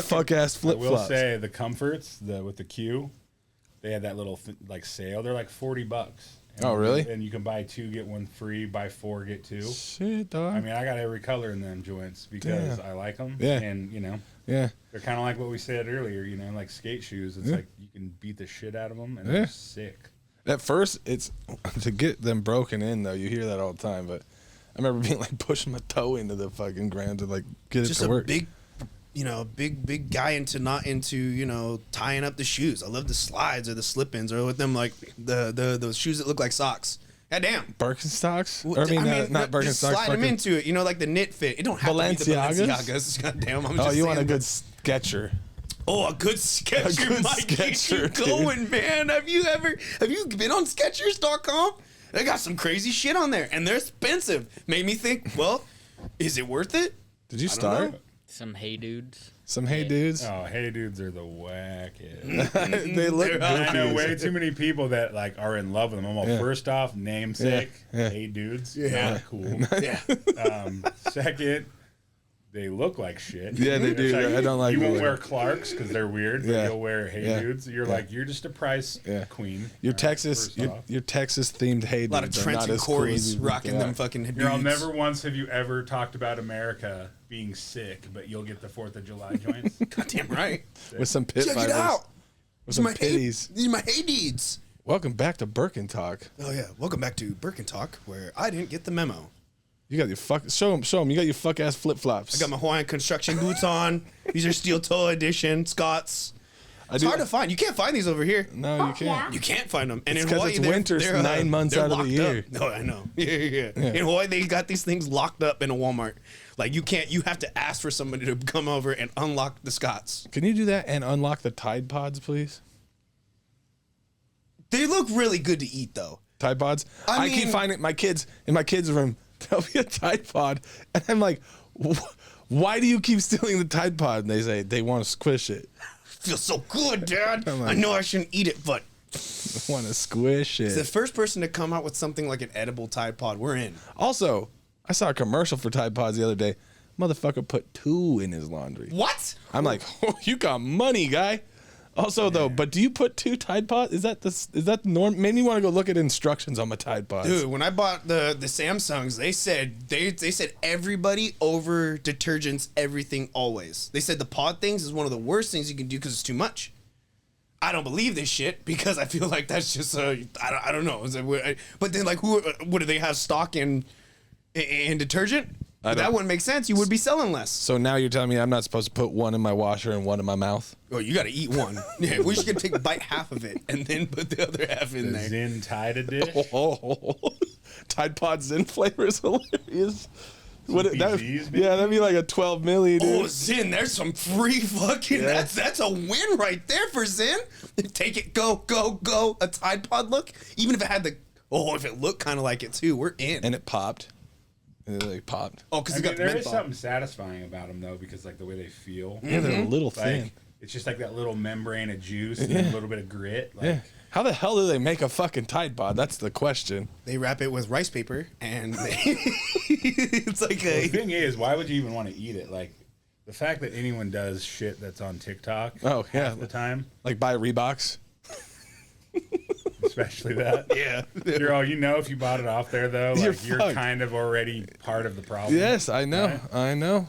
fuck ass flip flops. I will say the comforts with the Q, they had that little like sale. They're like $40. Oh, really? And you can buy 2 get 1 free, buy 4 get 2. Shit, dog. I mean, I got every color in them joints because I like them. Yeah. And, you know, yeah, they're kind of like what we said earlier, you know, like skate shoes. It's like you can beat the shit out of them, and they're sick. At first, it's to get them broken in, though. You hear that all the time, but I remember being like pushing my toe into the fucking ground to like get it to work. Just a big, you know, big guy not into, you know, tying up the shoes. I love the slides or the slip-ins or with them like the shoes that look like socks. God damn. Birkenstocks? Well, I mean, not Birkenstocks. Just slide them into it. You know, like the knit fit. It don't have to be the Balenciagas. God damn. You want a good Sketcher. Oh, a good Sketcher might get you going, man. Have you been on Skechers.com? They got some crazy shit on there, and they're expensive. Made me think, well, is it worth it? Did you start? Some Hey Dudes. Some Hey Dudes? Oh, Hey Dudes are the wackest. They look good. I know way too many people that like are in love with them. I'm all, first off, namesake, Yeah. Hey Dudes, Yeah. not cool. Yeah. Second, they look like shit. Yeah, they do. Like, I don't like you won't them. wear Clarks because they're weird, but Yeah. you'll wear Hey Yeah. Dudes. You're like, you're just a price queen. Your right, Texas themed Hey Dudes. A lot of Trent and Corey's rocking them fucking dudes. Girl, never once have you ever talked about America being sick, but you'll get the 4th of July joints. Goddamn right. with some pit Check fibers. it out. With some pitties. These are my Hey Dudes. Welcome back to Birkin Talk. Oh yeah, welcome back to Birkin Talk, where I didn't get the memo. You got your show them. You got your fuck ass flip flops. I got my Hawaiian construction boots on. These are steel toe edition Scots. It's hard to find. You can't find these over here. No, you can't. You can't find them. And It's in 'cause Hawaii, it's winter 9 months they're out of the locked year. up. No, I know. Yeah. In Hawaii, they got these things locked up in a Walmart. Like you can't. You have to ask for somebody to come over and unlock the Scots. Can you do that and unlock the Tide Pods, please? They look really good to eat, though. Tide Pods. I I keep mean- finding my kids in my kids' room. There'll be a Tide Pod, and I'm like, why do you keep stealing the Tide Pod? And they say they want to squish it. Feels so good, Dad. I'm like- I know I shouldn't eat it, but They want to squish the it. first person to come out with something like an edible Tide Pod, we're in. Also, I saw a commercial for Tide Pods the other day. Motherfucker put 2 in his laundry. What? I'm like, oh, you got money, guy. Also, though, but do you put 2 Tide Pods? Is that the norm? Made me want to go look at instructions on my Tide Pods. Dude, when I bought the Samsungs, they said everybody over detergents everything always. They said the pod things is one of the worst things you can do because it's too much. I don't believe this shit because I feel like that's just I don't know. But then like what do they have stock in detergent? That wouldn't make sense. You would be selling less. So now you're telling me I'm not supposed to put 1 in my washer and 1 in my mouth? Oh, you got to eat one. Yeah, we're just gonna take bite half of it and then put the other half in there. Zen Tide dish. Oh, Tide Pod Zen flavor is hilarious. BGs, maybe? That'd be like a 12 milli, dude. Oh, Zen, there's some free fucking. Yeah. That's a win right there for Zen. Take it, go. A Tide Pod look, even if it had if it looked kind of like it too, we're in. And it popped. And they popped. Oh, because I it mean, got there is menthol. something satisfying about them though, because like the way they feel. Yeah, they're a little Like, thin. it's just like that little membrane of juice and a little bit of grit. Like, Yeah. How the hell do they make a fucking Tide Pod? That's the question. They wrap it with rice paper, and it's like the a. thing is, why would you even want to eat it? Like, the fact that anyone does shit that's on TikTok half the time, Like buy Reeboks. especially that. Yeah. You're all, if you bought it off there though, like you're fucked. kind of already part of the problem. Yes, I know. Right? I know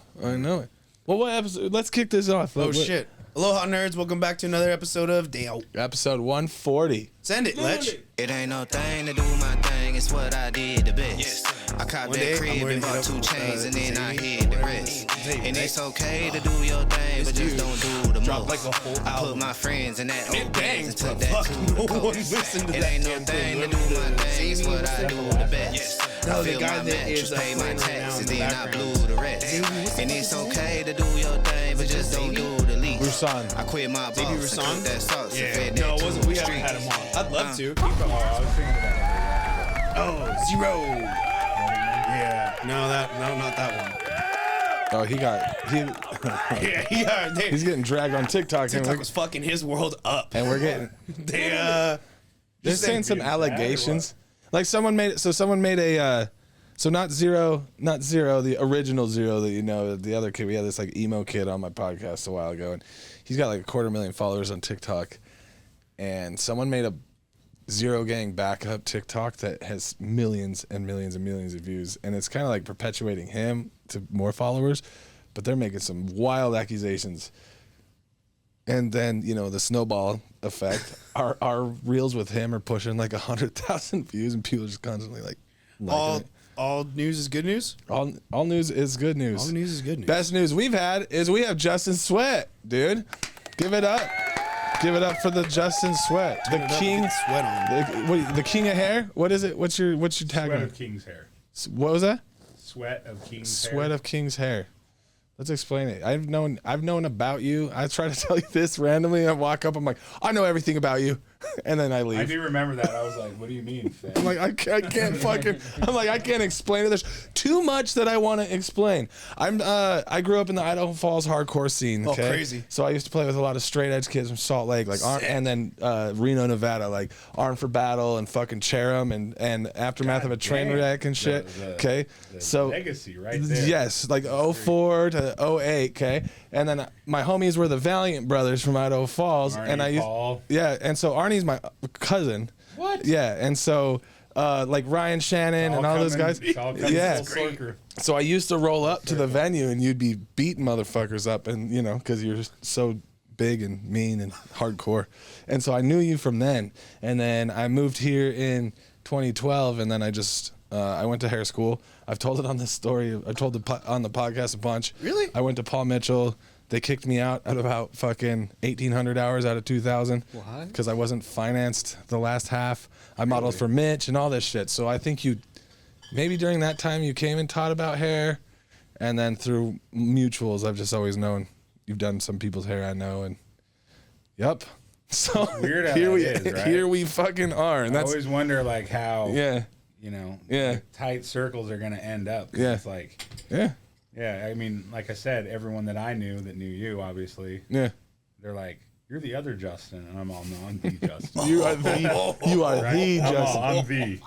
it. Well, what episode? Let's kick this off. Oh shit! Aloha nerds, welcome back to another episode of Dale. Episode 140. Send it, Letch. It ain't no thing to do my thing, it's what I did the best. Yes. I caught One day, that I'm crib wearing and bought that 2 up, chains and then I Xavier. hid the rest. Xavier, And right? it's okay to do your thing, but just don't do the Drop most. like a whole I put album. my friends in that It old bangs, bands and took but that fuck, to no the one coast. listened to It that ain't no damn thing to thing. do my thing, it's what I do the best. No, I the feel guy my that mattress, is, pay my playing right now in taxes, the then I background. blew the rest. And it's okay to do your thing, but just don't do the least. Rusan. I quit my boss and Rusan? cooked that sauce and Yeah. fed No, that it wasn't. to We the haven't had streets. him on. I'd love to. Oh, I was thinking about Oh, 0. Yeah. No, not that one. Oh, Yeah. he's getting dragged on TikTok, TikTok was fucking his world up. and we're getting They're they're saying some allegations. Like someone made So not zero, the original Zero that you know, the other kid. We had this like emo kid on my podcast a while ago, and he's got like 250,000 followers on TikTok. And someone made a Zero Gang backup TikTok that has millions and millions and millions of views, and it's kind of like perpetuating him to more followers, but they're making some wild accusations. And then, you know, the snowball effect, our reels with him are pushing like 100,000 views, and people are just constantly like liking it. All news is good news? All news is good news. All news is good news. Best news we've had is we have Justin Sweat, dude. Give it up. Give it up for the Justin Sweat. The king. Sweat on. The king of hair? What is it? What's your tagline? Sweat of king's hair. What was that? Sweat of king's hair. Sweat of king's hair. Let's explain it. I've known about you. I try to tell you this randomly. I walk up. I'm like, I know everything about you, and then I leave. I do remember that. I was like, what do you mean, fam? I'm like, I can't fucking. I'm like, I can't explain it. There's too much that I want to explain. I grew up in the Idaho Falls hardcore scene. Okay? Oh, crazy. So I used to play with a lot of straight edge kids from Salt Lake, like, and then Reno, Nevada, like Armed for Battle and fucking Cherem and Aftermath of a Train Wreck and shit. Okay, so legacy right there. Yes, like 04 to 08. Okay, and then my homies were the Valiant brothers from Idaho Falls, and I used, Paul. yeah, and so Arnie's my cousin. What? Yeah, and so like Ryan Shannon and all those guys. Yeah. So I used to roll up to the venue, and you'd be beating motherfuckers up, and you know, because you're so big and mean and hardcore. And so I knew you from then, and then I moved here in 2012, and then I went to hair school. I've told it on this story. I told it on the podcast a bunch. Really? I went to Paul Mitchell. They kicked me out at about fucking 1,800 hours out of 2,000. What? Because I wasn't financed the last half. I modeled for Mitch and all this shit. So I think maybe during that time you came and taught about hair, and then through mutuals, I've just always known you've done some people's hair I know, and yep. So Weird how here that we is, right? here we fucking are, and I that's always wonder like how you know tight circles are gonna end up. 'Cause it's like yeah, I mean, like I said, everyone that I knew that knew you, obviously, they're like, you're the other Justin, and I'm all, no, I'm the Justin. you are the Justin. I'm the.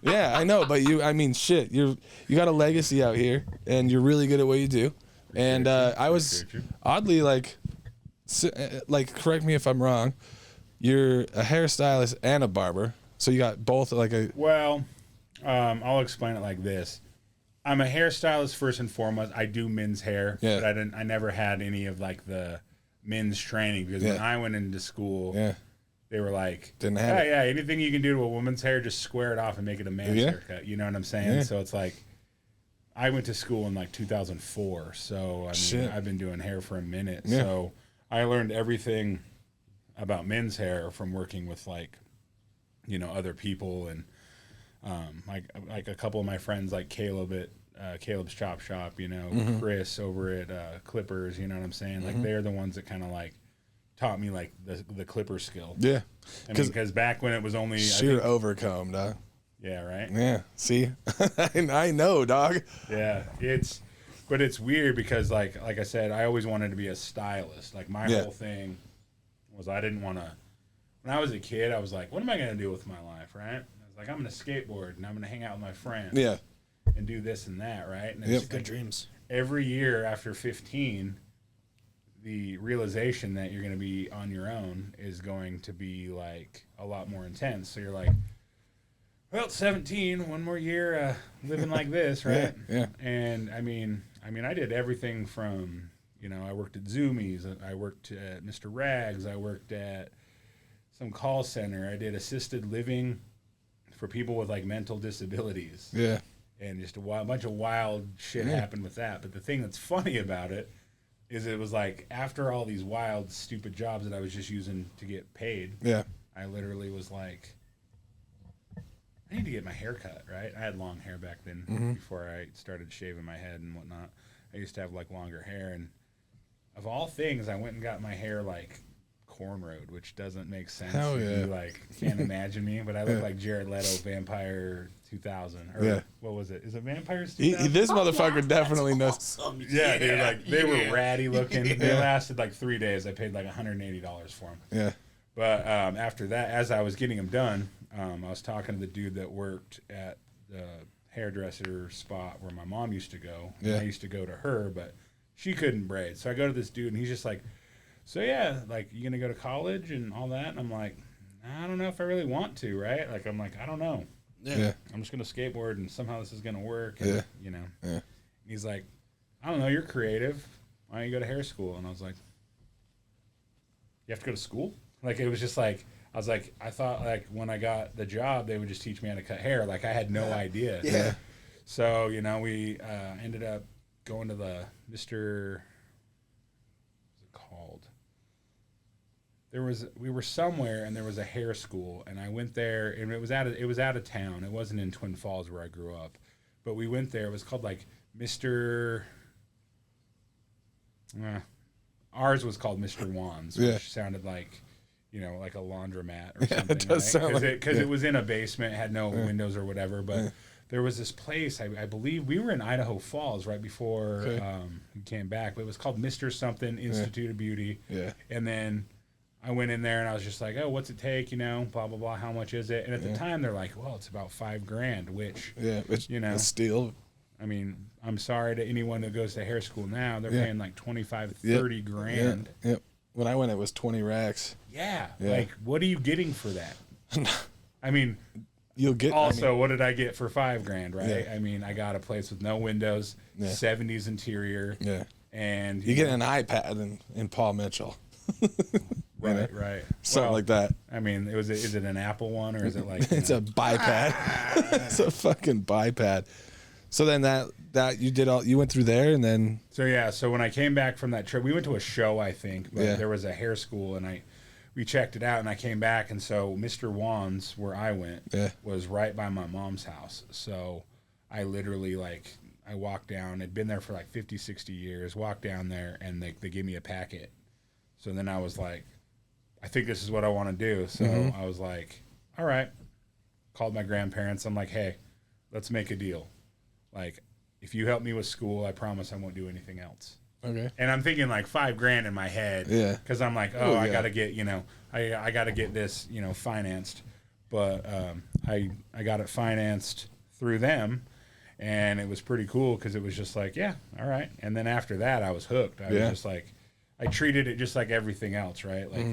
Yeah, I know, but I mean, shit, you got a legacy out here, and you're really good at what you do. And I was oddly like, correct me if I'm wrong, you're a hairstylist and a barber, so you got both like a. Well, I'll explain it like this. I'm a hairstylist first and foremost. I do men's hair, but I never had any of like the men's training because when I went into school, they were like, anything you can do to a woman's hair, just square it off and make it a man's haircut. You know what I'm saying? So it's like, I went to school in like 2004, so I mean, I've been doing hair for a minute. So I learned everything about men's hair from working with like, you know, other people and. Like a couple of my friends, like Caleb at Caleb's Chop Shop, you know, Chris over at Clippers, you know what I'm saying? Like they're the ones that kind of like taught me like the clipper skill. Yeah, because back when it was only sheer overcomb, dog. Yeah, right. Yeah, see, I know, dog. Yeah, but it's weird because like I said, I always wanted to be a stylist. Like my whole thing was I didn't want to. When I was a kid, I was like, what am I gonna do with my life, right? Like, I'm going to skateboard, and I'm going to hang out with my friends. Yeah. And do this and that, right? And it's good dreams. Every year after 15, the realization that you're going to be on your own is going to be, like, a lot more intense. So you're like, well, 17, one more year living like this, right? Yeah. And, I mean, I did everything from, you know, I worked at Zoomies. I worked at Mr. Rags. I worked at some call center. I did assisted living for people with like mental disabilities. Yeah. And just a bunch of wild shit happened with that. But the thing that's funny about it is it was like after all these wild, stupid jobs that I was just using to get paid, I literally was like, I need to get my hair cut, right? I had long hair back then before I started shaving my head and whatnot. I used to have like longer hair. And of all things, I went and got my hair like cornrowed, which doesn't make sense. Hell yeah. You like can't imagine me, but I look like Jared Leto, Vampire 2000. Or what was it? Is it Vampires 2000? This motherfucker definitely knows. Awesome. Yeah, dude, like they were ratty looking. They lasted like 3 days. I paid like $180 for them. Yeah. But after that, as I was getting them done, I was talking to the dude that worked at the hairdresser spot where my mom used to go. Yeah. I used to go to her, but she couldn't braid. So I go to this dude, and he's just like, so yeah, like, you gonna go to college and all that? And I'm like, I don't know if I really want to, right? Like, I'm like, I don't know. Yeah. I'm just gonna skateboard, and somehow this is gonna work. And, Yeah. You know. Yeah. And he's like, I don't know. You're creative. Why don't you go to hair school? And I was like, you have to go to school? Like, it was just like, I was like, I thought, like, when I got the job, they would just teach me how to cut hair. Like, I had no idea. Yeah. So, you know, we ended up going to the Mr. What's it called? We were somewhere, and there was a hair school, and I went there, and it was out of town. It wasn't in Twin Falls where I grew up, but we went there. It was called like Mr. Ours was called Mr. Wands, which sounded like, you know, like a laundromat or something. It does sound like because it was in a basement, it had no windows or whatever. But there was this place, I believe we were in Idaho Falls right before we came back, but it was called Mr. Something Institute of Beauty. Yeah. And then I went in there and I was just like, oh, what's it take? You know, blah, blah, blah. How much is it? And at the time they're like, well, it's about $5,000, which, you know, steal. I mean, I'm sorry to anyone that goes to hair school now. They're paying like 25, 30 grand. Yep. When I went, it was 20 racks. Yeah. Like, what are you getting for that? I mean, you'll get. Also, what did I get for $5,000? Right. Yeah. I mean, I got a place with no windows, 70s interior. Yeah. And you get an iPad in Paul Mitchell. Right. Something like that. I mean, is it an Apple one, or is it like it's a bipad? It's a fucking bipad. So then that you went through there, and then so when I came back from that trip, we went to a show, I think, but there was a hair school, and we checked it out, and I came back, and so Mr. Wands, where I went, was right by my mom's house. So I literally, like, I walked down. I'd been there for like 50, 60 years. Walked down there, and they gave me a packet. So then I was like, I think this is what I want to do. So I was like, all right. Called my grandparents. I'm like, hey, let's make a deal. Like, if you help me with school, I promise I won't do anything else. Okay. And I'm thinking like $5,000 in my head. Yeah. Because I'm like, I got to get, you know, I got to get this, you know, financed. But I got it financed through them. And it was pretty cool because it was just like, yeah, all right. And then after that, I was hooked. I was just like, I treated it just like everything else, right? Like,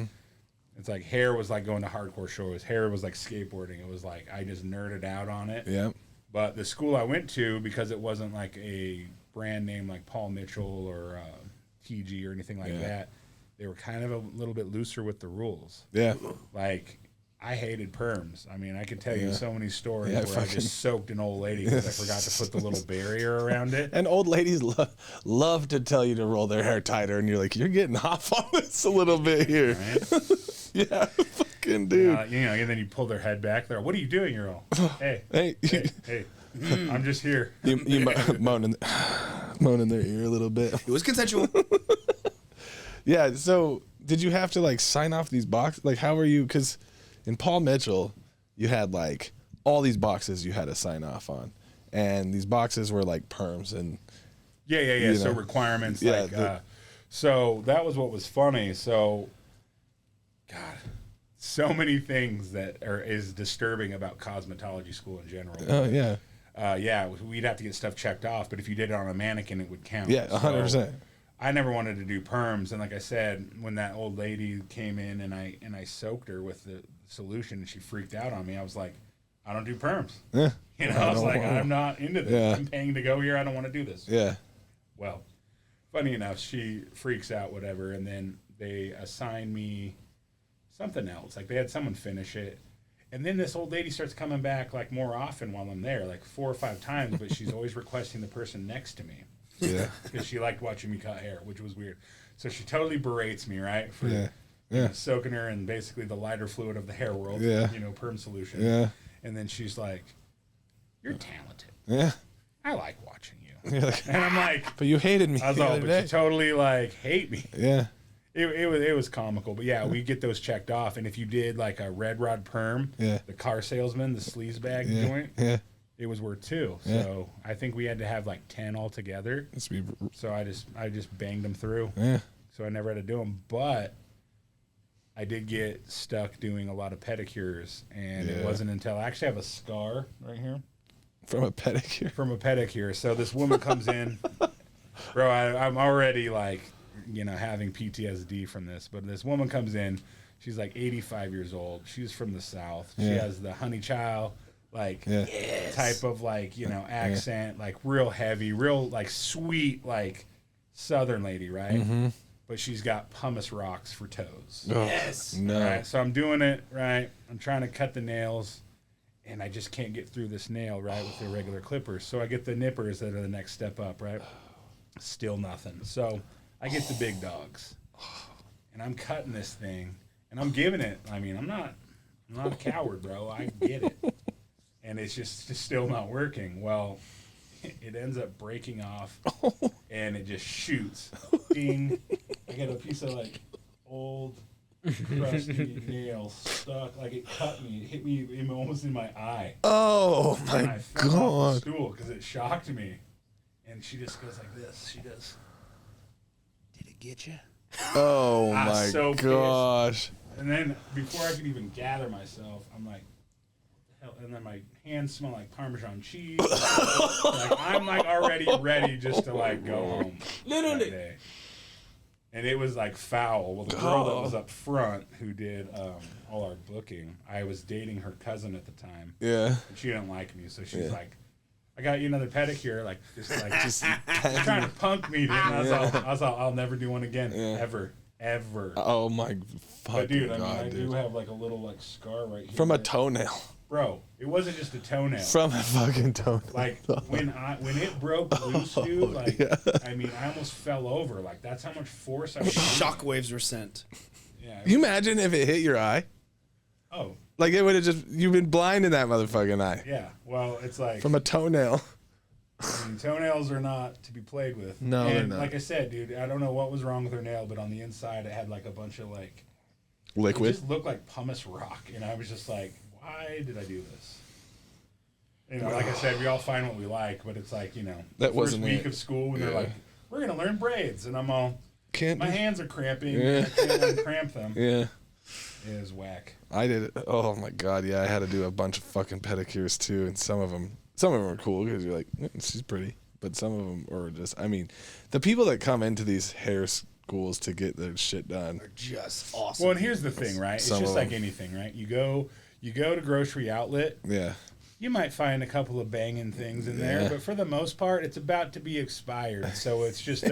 it's like hair was like going to hardcore shows. Hair was like skateboarding. It was like I just nerded out on it. Yeah. But the school I went to, because it wasn't like a brand name like Paul Mitchell or TG or anything like that, they were kind of a little bit looser with the rules. Yeah. Like, I hated perms. I mean, I could tell you so many stories where I just soaked an old lady because I forgot to put the little barrier around it. And old ladies love to tell you to roll their hair tighter, and you're like, you're getting off on this a little bit here. Right? Yeah, fucking dude. You know, and then you pull their head back. They're, what are you doing? You're all, hey. I'm just here. You moaning their ear a little bit. It was consensual. Yeah. So, did you have to like sign off these boxes? Like, how were you? Because in Paul Mitchell, you had like all these boxes you had to sign off on, and these boxes were like perms and yeah. So requirements, like so that was what was funny. So, God, so many things that is disturbing about cosmetology school in general. Oh yeah. We'd have to get stuff checked off, but if you did it on a mannequin, it would count. Yeah, 100%. I never wanted to do perms, and like I said, when that old lady came in and I soaked her with the solution and she freaked out on me, I was like, I don't do perms. Yeah. You know, I was like, I'm not into this. Yeah. I'm paying to go here. I don't want to do this. Yeah. Well, funny enough, she freaks out, whatever, and then they assign me something else. Like, they had someone finish it. And then this old lady starts coming back, like, more often while I'm there, like 4 or 5 times, but she's always requesting the person next to me. Yeah. Because she liked watching me cut hair, which was weird. So she totally berates me, right? For you know, soaking her in basically the lighter fluid of the hair world, you know, perm solution. Yeah. And then she's like, you're talented. Yeah. I like watching you. Like, and I'm like, but you hated me. I was all, but you totally like hate me. Yeah. It was comical, but yeah, we get those checked off. And if you did like a red rod perm, the car salesman, the sleaze bag joint, it was worth 2. So I think we had to have like 10 altogether. So I just banged them through. Yeah. So I never had to do them, but I did get stuck doing a lot of pedicures, and it wasn't until I actually have a scar right here. From a pedicure. So this woman comes in, bro. I'm already like, having PTSD from this. But this woman comes in. She's like 85 years old. She's from the South. She has the honey child, like type of like, accent, like real heavy, real like sweet, like Southern lady, right? Mm-hmm. But she's got pumice rocks for toes. Oh, yes. No. Right? So I'm doing it, right? I'm trying to cut the nails, and I just can't get through this nail, right, with the regular clippers. So I get the nippers that are the next step up, right? Still nothing. So I get the big dogs, and I'm cutting this thing. And I'm giving it. I mean, I'm not a coward, bro. I get it. And it's just still not working. Well, it ends up breaking off, and it just shoots. Ding. I got a piece of, like, old, crusty nail stuck. Like, it cut me. It hit me almost in my eye. Oh, my I fell off God. the stool because it shocked me. And she just goes like this. She goes, "Did it get you?" Oh, my so gosh. Pissed. And then before I could even gather myself, I'm like, hell, and then my hands smell like Parmesan cheese. Like, I'm like already ready just to like go home. Literally. That day. And it was like foul. Well, the girl that was up front who did all our booking, I was dating her cousin at the time. Yeah. And she didn't like me, so she's like, "I got you another pedicure," like just trying to punk me. Dude. And I was all, I'll never do one again, ever. Oh my fucking But dude, God, I do have like a little like scar right here. From a toenail. Bro, it wasn't just a toenail. From a fucking toenail. Like when it broke loose, dude. Like I mean, I almost fell over. Like that's how much force I was. Shockwaves were sent. Yeah. You imagine if it hit your eye? Oh. Like it would have you've been blind in that motherfucking eye. Yeah. Well, it's like from a toenail. I mean, toenails are not to be played with. No, and they're not. Like I said, dude, I don't know what was wrong with her nail, but on the inside it had like a bunch of like liquid. It just looked like pumice rock, and I was just like, why did I do this? Like I said, we all find what we like, but it's like, that wasn't first week of school when they're like, we're gonna learn braids, and I'm all, my hands are cramping, and I can't uncramp them. Yeah. It was whack. I did it. Oh my God, yeah, I had to do a bunch of fucking pedicures too, and some of them are cool because you're like, she's pretty, but some of them are just. I mean, the people that come into these hair schools to get their shit done are just awesome. Well, and here's the thing, right? It's just like anything, right? You go to grocery outlet. Yeah. You might find a couple of banging things in there, but for the most part, it's about to be expired. So it's just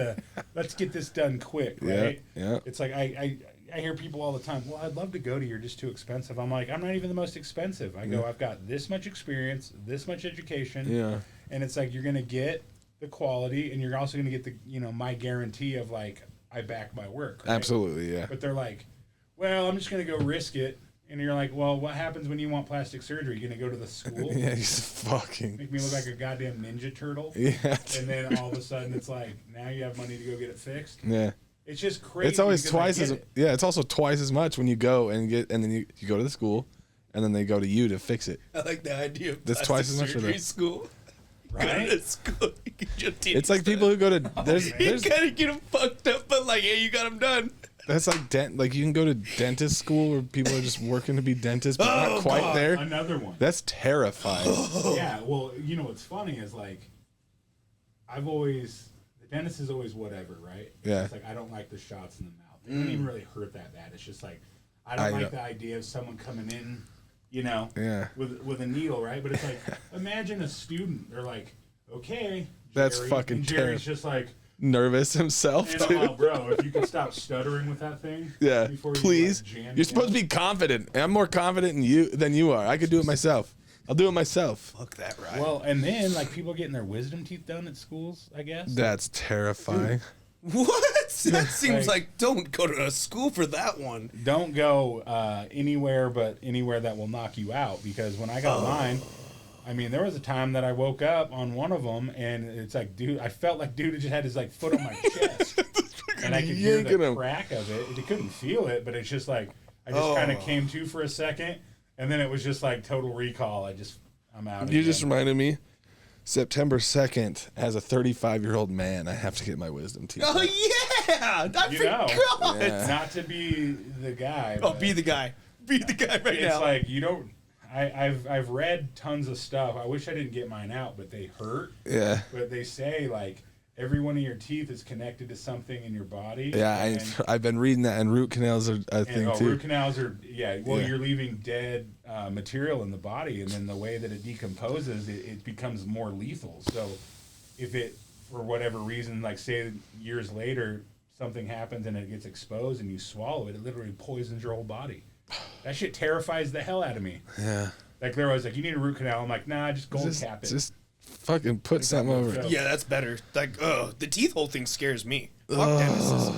let's get this done quick, right? Yeah. It's like I hear people all the time, well, I'd love to go to you're just too expensive. I'm like, I'm not even the most expensive. I go, I've got this much experience, this much education. Yeah. And it's like, you're going to get the quality, and you're also going to get the, my guarantee of like, I back my work. Right? Absolutely, yeah. But they're like, well, I'm just going to go risk it. And you're like, well, what happens when you want plastic surgery? You're going to go to the school? Yeah, he's fucking... Make me look like a goddamn Ninja Turtle? Yeah. And then all of a sudden it's like, now you have money to go get it fixed? Yeah. It's just crazy. It's always twice as... Yeah, it's also twice as much when you go and then you go to the school, and then they go to you to fix it. I like the idea of that's twice as much for them. School. Right? Go to school. It's like people who go to... There's you gotta get them fucked up, but like, hey, you got them done. That's like you can go to dentist school where people are just working to be dentists, but not quite there. Another one. That's terrifying. Yeah, well, what's funny is like, the dentist is always whatever, right? Yeah. It's like, I don't like the shots in the mouth. They don't even really hurt that bad. It's just like, I don't like the idea of someone coming in, with a needle, right? But it's like, imagine a student. They're like, okay, Jerry. That's fucking and Jerry's just like, nervous himself, and too. Bro, if you could stop stuttering with that thing. Yeah, before please. You're supposed to be confident. I'm more confident in you than you are. I could do it myself. I'll do it myself. Fuck that, right? Well, and then like people getting their wisdom teeth done at schools, I guess. That's terrifying. What? That seems like don't go to a school for that one. Don't go anywhere but anywhere that will knock you out, because when I got mine, I mean, there was a time that I woke up on one of them, and it's like, dude, I felt like dude just had his like foot on my chest, and I could hear the crack of it. You couldn't feel it, but it's just like I just kind of came to for a second, and then it was just like total recall. I'm out. You just reminded me. September 2nd, as a 35-year-old man, I have to get my wisdom teeth. Oh yeah, I forgot. Not to be the guy. Oh, be the guy. Be the guy right now. It's like you don't. I've read tons of stuff. I wish I didn't get mine out, but they hurt. Yeah. But they say like every one of your teeth is connected to something in your body. Yeah, I've been reading that, and root canals are a thing too. Root canals are you're leaving dead material in the body, and then the way that it decomposes, it becomes more lethal. So if it, for whatever reason, like say years later, something happens and it gets exposed and you swallow it, it literally poisons your whole body. That shit terrifies the hell out of me. Yeah. Like they're always like, you need a root canal. I'm like, nah, just gold cap it. Just fucking put something over it. Yeah, that's better. Like, the teeth hole thing scares me. Fuck dentists.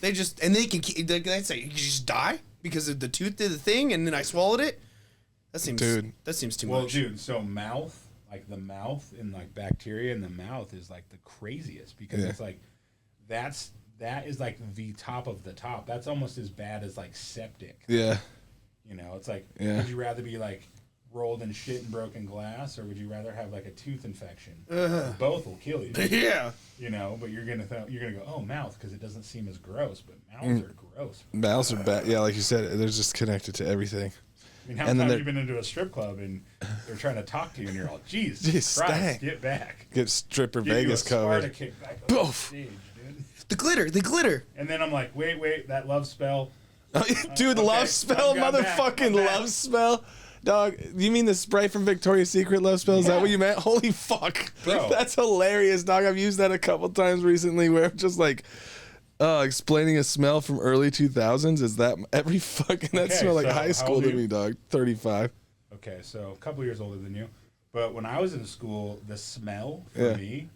They just, and they can, they say, you just die because of the tooth did the thing and then I swallowed it? That seems too much. Well, dude, so mouth, like the mouth and like bacteria in the mouth is like the craziest because it's like, that is like the top of the top. That's almost as bad as like septic. Yeah. You know, it's like, would you rather be like rolled in shit and broken glass, or would you rather have like a tooth infection? Both will kill you. Yeah. You know, but you're gonna go, oh, mouth, because it doesn't seem as gross, but mouths are gross. Mouths are bad. Yeah, like you said, they're just connected to everything. I mean, how many times have you been into a strip club and they're trying to talk to you and you're all, geez, Christ, dang. Get back. Get stripper Give Vegas you a covered. Sparta kick back over the stage, dude. The glitter. And then I'm like, wait, that love spell. Dude, love spell, motherfucking love spell. Dog, you mean the spray from Victoria's Secret love spell? Is that what you meant? Holy fuck. Bro. That's hilarious, dog. I've used that a couple times recently where I'm just like, explaining a smell from early 2000s. Is that every fucking, that smell like high school to me, dog. 35. Okay, so a couple years older than you. But when I was in school, the smell for me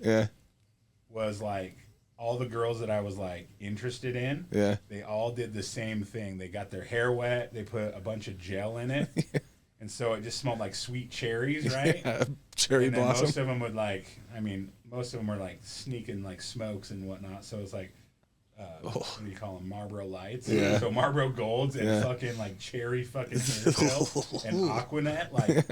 was like, all the girls that I was like interested in, they all did the same thing. They got their hair wet. They put a bunch of gel in it. And so it just smelled like sweet cherries, right? Yeah, cherry and then blossom. most of them would like, most of them were like sneaking like smokes and whatnot. So it's like, what do you call them? Marlboro Lights. Yeah. So Marlboro Golds and fucking like cherry fucking hair gel and Aquanet. Like,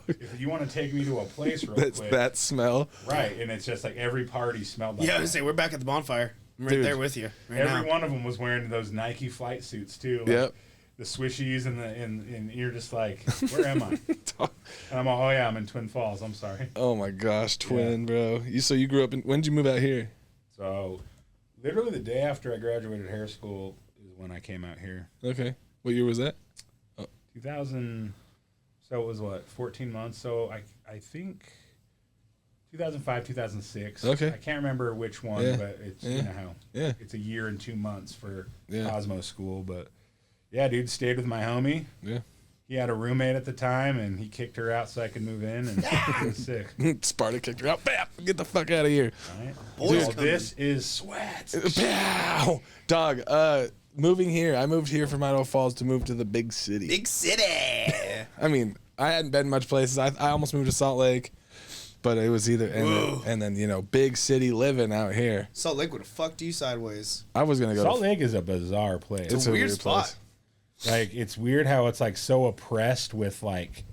if you want to take me to a place real quick. That smell. Right. And it's just like every party smelled like Yeah, I that. was say we're back at the bonfire. I'm right there with you. Every one of them was wearing those Nike flight suits too. Like the swishies and you're just like, where am I? And I'm all, oh yeah, I'm in Twin Falls. I'm sorry. Oh my gosh, Twin, bro. So you grew up in, when did you move out here? So literally the day after I graduated hair school is when I came out here. Okay. What year was that? 2000. So it was what, 14 months. So I think 2005, 2006. Okay. I can't remember which one, but it's you know how it's a year and 2 months for Cosmo School. But yeah, dude, stayed with my homie. Yeah. He had a roommate at the time, and he kicked her out so I could move in, and it was sick. Sparta kicked her out. Bam! Get the fuck out of here. Right? Dude, this is sweat. Pow! Dog, moving here. I moved here from Idaho Falls to move to the big city. Big city. I mean, I hadn't been much places. I almost moved to Salt Lake, but it was either and then you know, big city living out here. Salt Lake would have fucked you sideways. I was gonna go. Salt Lake is a bizarre place. It's a weird spot. Place. Like, it's weird how it's like so oppressed with like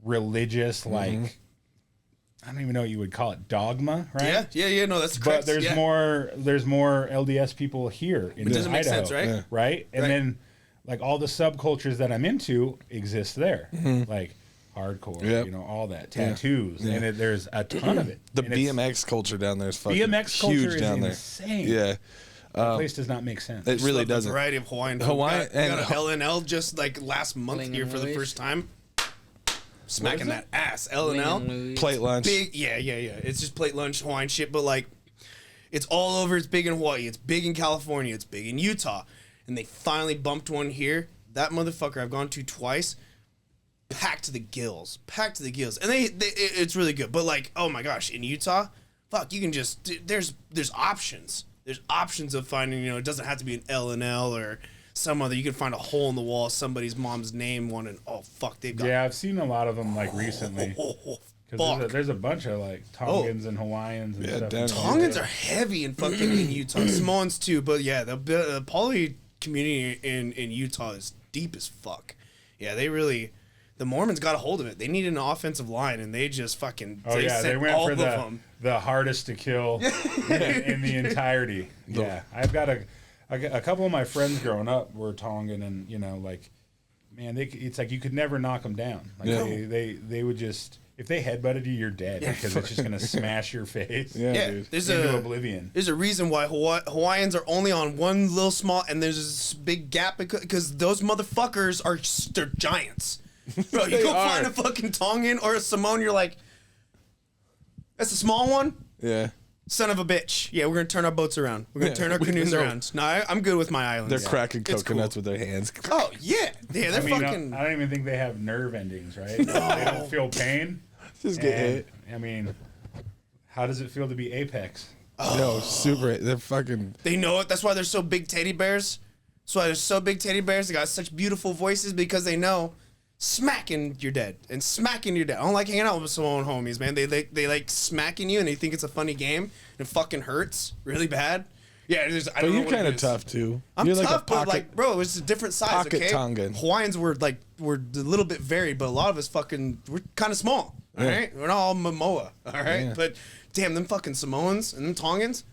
religious, like I don't even know what you would call it, dogma, right? Yeah. No, that's correct. But there's more LDS people here in Idaho, make sense, right? Yeah. Right? And then like all the subcultures that I'm into exist there, like hardcore, you know, all that, tattoos, and there's a ton of it. The and BMX culture down there is fucking BMX huge culture is down insane. there. Yeah. The place does not make sense. It really doesn't. Variety of Hawaiian. Hawaiian We got a LNL just like last month here for the first time. Smacking that ass. LNL. Plate lunch. Big. Yeah. It's just plate lunch Hawaiian shit, but like it's all over. It's big in Hawaii. It's big in California. It's big in Utah. And they finally bumped one here. That motherfucker I've gone to twice. Packed to the gills. And it's really good. But like, oh my gosh, in Utah, fuck, you can just there's options. There's options of finding, you know, it doesn't have to be an L&L or some other. You can find a hole in the wall, somebody's mom's name, one, and oh fuck, they've got. Yeah, I've seen a lot of them like recently. Because there's a bunch of like Tongans and Hawaiians and stuff. Tongans are heavy in fucking in Utah. Samoans too, but yeah, the poly community in Utah is deep as fuck. Yeah, they really. The Mormons got a hold of it. They needed an offensive line, and they just fucking. They went for the hardest to kill in the entirety. Yeah, I've got a couple of my friends growing up were Tongan, and you know, like man, it's like you could never knock them down. Like they would just, if they headbutted you, you're dead because it's just gonna smash your face. Yeah, dude, there's into oblivion. There's a reason why Hawaiians are only on one little small, and there's this big gap because those motherfuckers they're giants. Bro, you go find a fucking Tongan or a Samoan, you're like, that's a small one. Yeah. Son of a bitch. Yeah, we're gonna turn our boats around. We're gonna turn our canoes around. No, I'm good with my islands. They're cracking coconuts with their hands. Oh yeah, they're fucking. I don't even think they have nerve endings, right? They don't feel pain. Just get hit. I mean, how does it feel to be Apex? No, super. They're fucking. They know it. That's why they're so big teddy bears. That's why they're so big teddy bears. They got such beautiful voices because they know smacking you're dead and smacking you're dead. I don't like hanging out with some own homies, man. They like smacking you and they think it's a funny game and it fucking hurts really bad. Yeah, I don't know. You're kind of tough too. I'm you're tough, like a pocket, but like, bro, it's a different size. pocket Okay, Tongan. Hawaiians were a little bit varied, but a lot of us we're kind of small. All right, we're not all Momoa. All right, but damn, them fucking Samoans and them Tongans,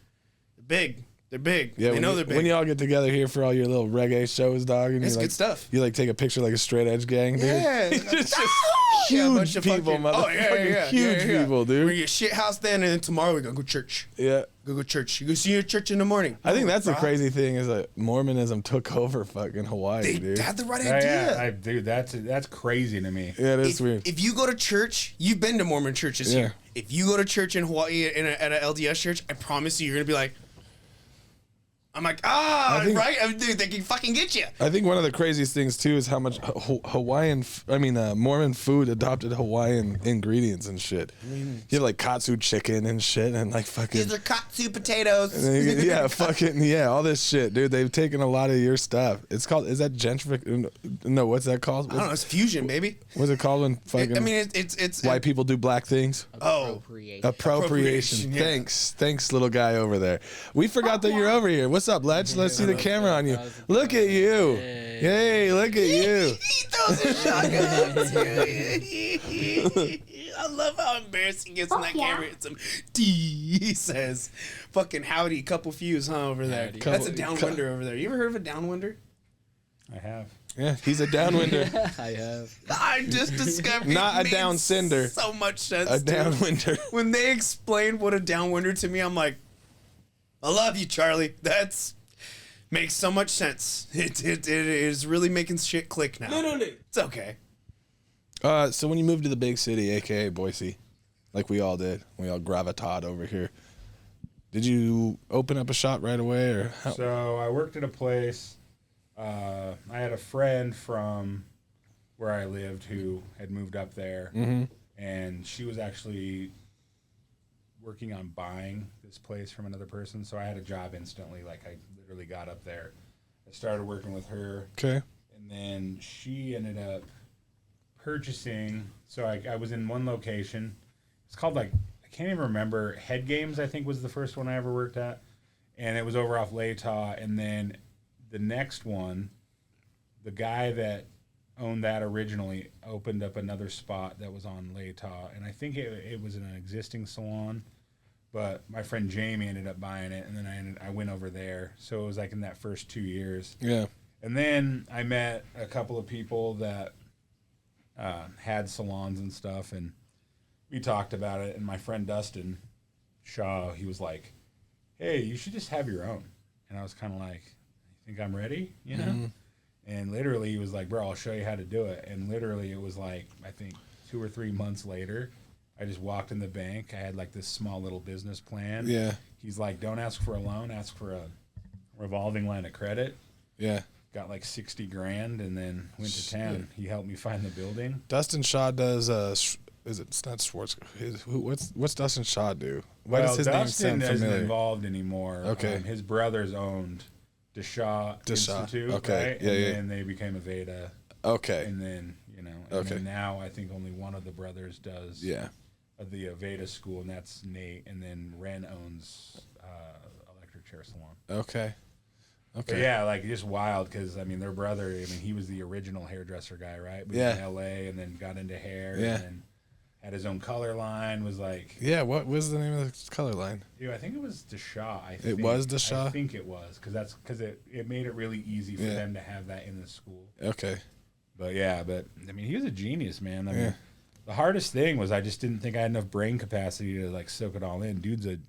they're big. They're big. Yeah, they know they're big. When y'all get together here for all your little reggae shows, dog, and it's you good stuff. You like take a picture like a straight edge gang, dude. Yeah, just huge people, motherfucking huge people, dude. We're gonna get shit house then, and then tomorrow we're gonna go church. Yeah. Go church. You go see your church in the morning. I think that's the crazy thing is that Mormonism took over fucking Hawaii, dude. They had the right idea. Dude, that's crazy to me. Yeah, it is weird. If you go to church, you've been to Mormon churches here. If you go to church in Hawaii at an LDS church, I promise you, you're gonna be like, I'm like, right? Dude, they can fucking get you. I think one of the craziest things too is how much Mormon food adopted Hawaiian ingredients and shit. You have like katsu chicken and shit, and like fucking. These are katsu potatoes. All this shit, dude. They've taken a lot of your stuff. It's called. Is that gentrification? No, what's that called? I don't know. It's fusion, baby. What's it called when fucking? It's white people do black things. Appropriation. Yeah. Thanks, little guy over there. We forgot that you're over here. What's up, Let's see the camera on you. Look at you. Hey, look at you. He throws his shotguns. I love how embarrassing he is in that camera. It's him. He says, fucking howdy, couple fuse, huh, over there. That's a downwinder over there. You ever heard of a downwinder? I have. Yeah, he's a downwinder. I have. I just discovered Not it a down made cinder. So much sense. A downwinder. When they explained what a downwinder to me, I'm like, I love you, Charlie. That's makes so much sense. It is really making shit click now. Literally. It's okay. So when you moved to the big city, aka Boise, like we all did, we all gravitated over here. Did you open up a shop right away, or how? So I worked at a place. I had a friend from where I lived who had moved up there, and she was actually working on buying this place from another person. So I had a job instantly. Like I literally got up there. I started working with her. Okay. And then she ended up purchasing. So I was in one location. It's called I can't even remember. Head Games, I think, was the first one I ever worked at. And it was over off Latah. And then the next one, the guy that owned that originally opened up another spot that was on Latah, and I think it was an existing salon, but my friend Jamie ended up buying it, and then I went over there. So it was like in that first 2 years. Yeah. And then I met a couple of people that had salons and stuff, and we talked about it. And my friend Dustin Shaw, he was like, "Hey, you should just have your own." And I was kind of like, "You think I'm ready?" You know. And literally, he was like, "Bro, I'll show you how to do it." And literally, it was like, I think 2 or 3 months later, I just walked in the bank. I had like this small little business plan. Yeah. He's like, "Don't ask for a loan, ask for a revolving line of credit." Yeah. Got like 60 grand and then went to town. He helped me find the building. Dustin Shaw does, it's not Schwartz. What's Dustin Shaw do? Why does his Dustin name sound familiar? isn't involved anymore. Okay. His brothers owned DeShaw Institute. Okay. Right? Yeah, and yeah. then they became Aveda. Okay. And then, then now I think only one of the brothers does the Aveda school, and that's Nate. And then Ren owns Electric Chair Salon. Okay. But yeah, like just wild because their brother. He was the original hairdresser guy, right? But Yeah. in L.A. and then got into hair. Yeah. And then had his own color line. Was like, yeah. What was the name of the color line? dude, I think it was DeShaw. It was DeShaw? I think it was because it made it really easy for them to have that in the school. Okay. But yeah, I mean, he was a genius, man. I mean, the hardest thing was I just didn't think I had enough brain capacity to like soak it all in. Dude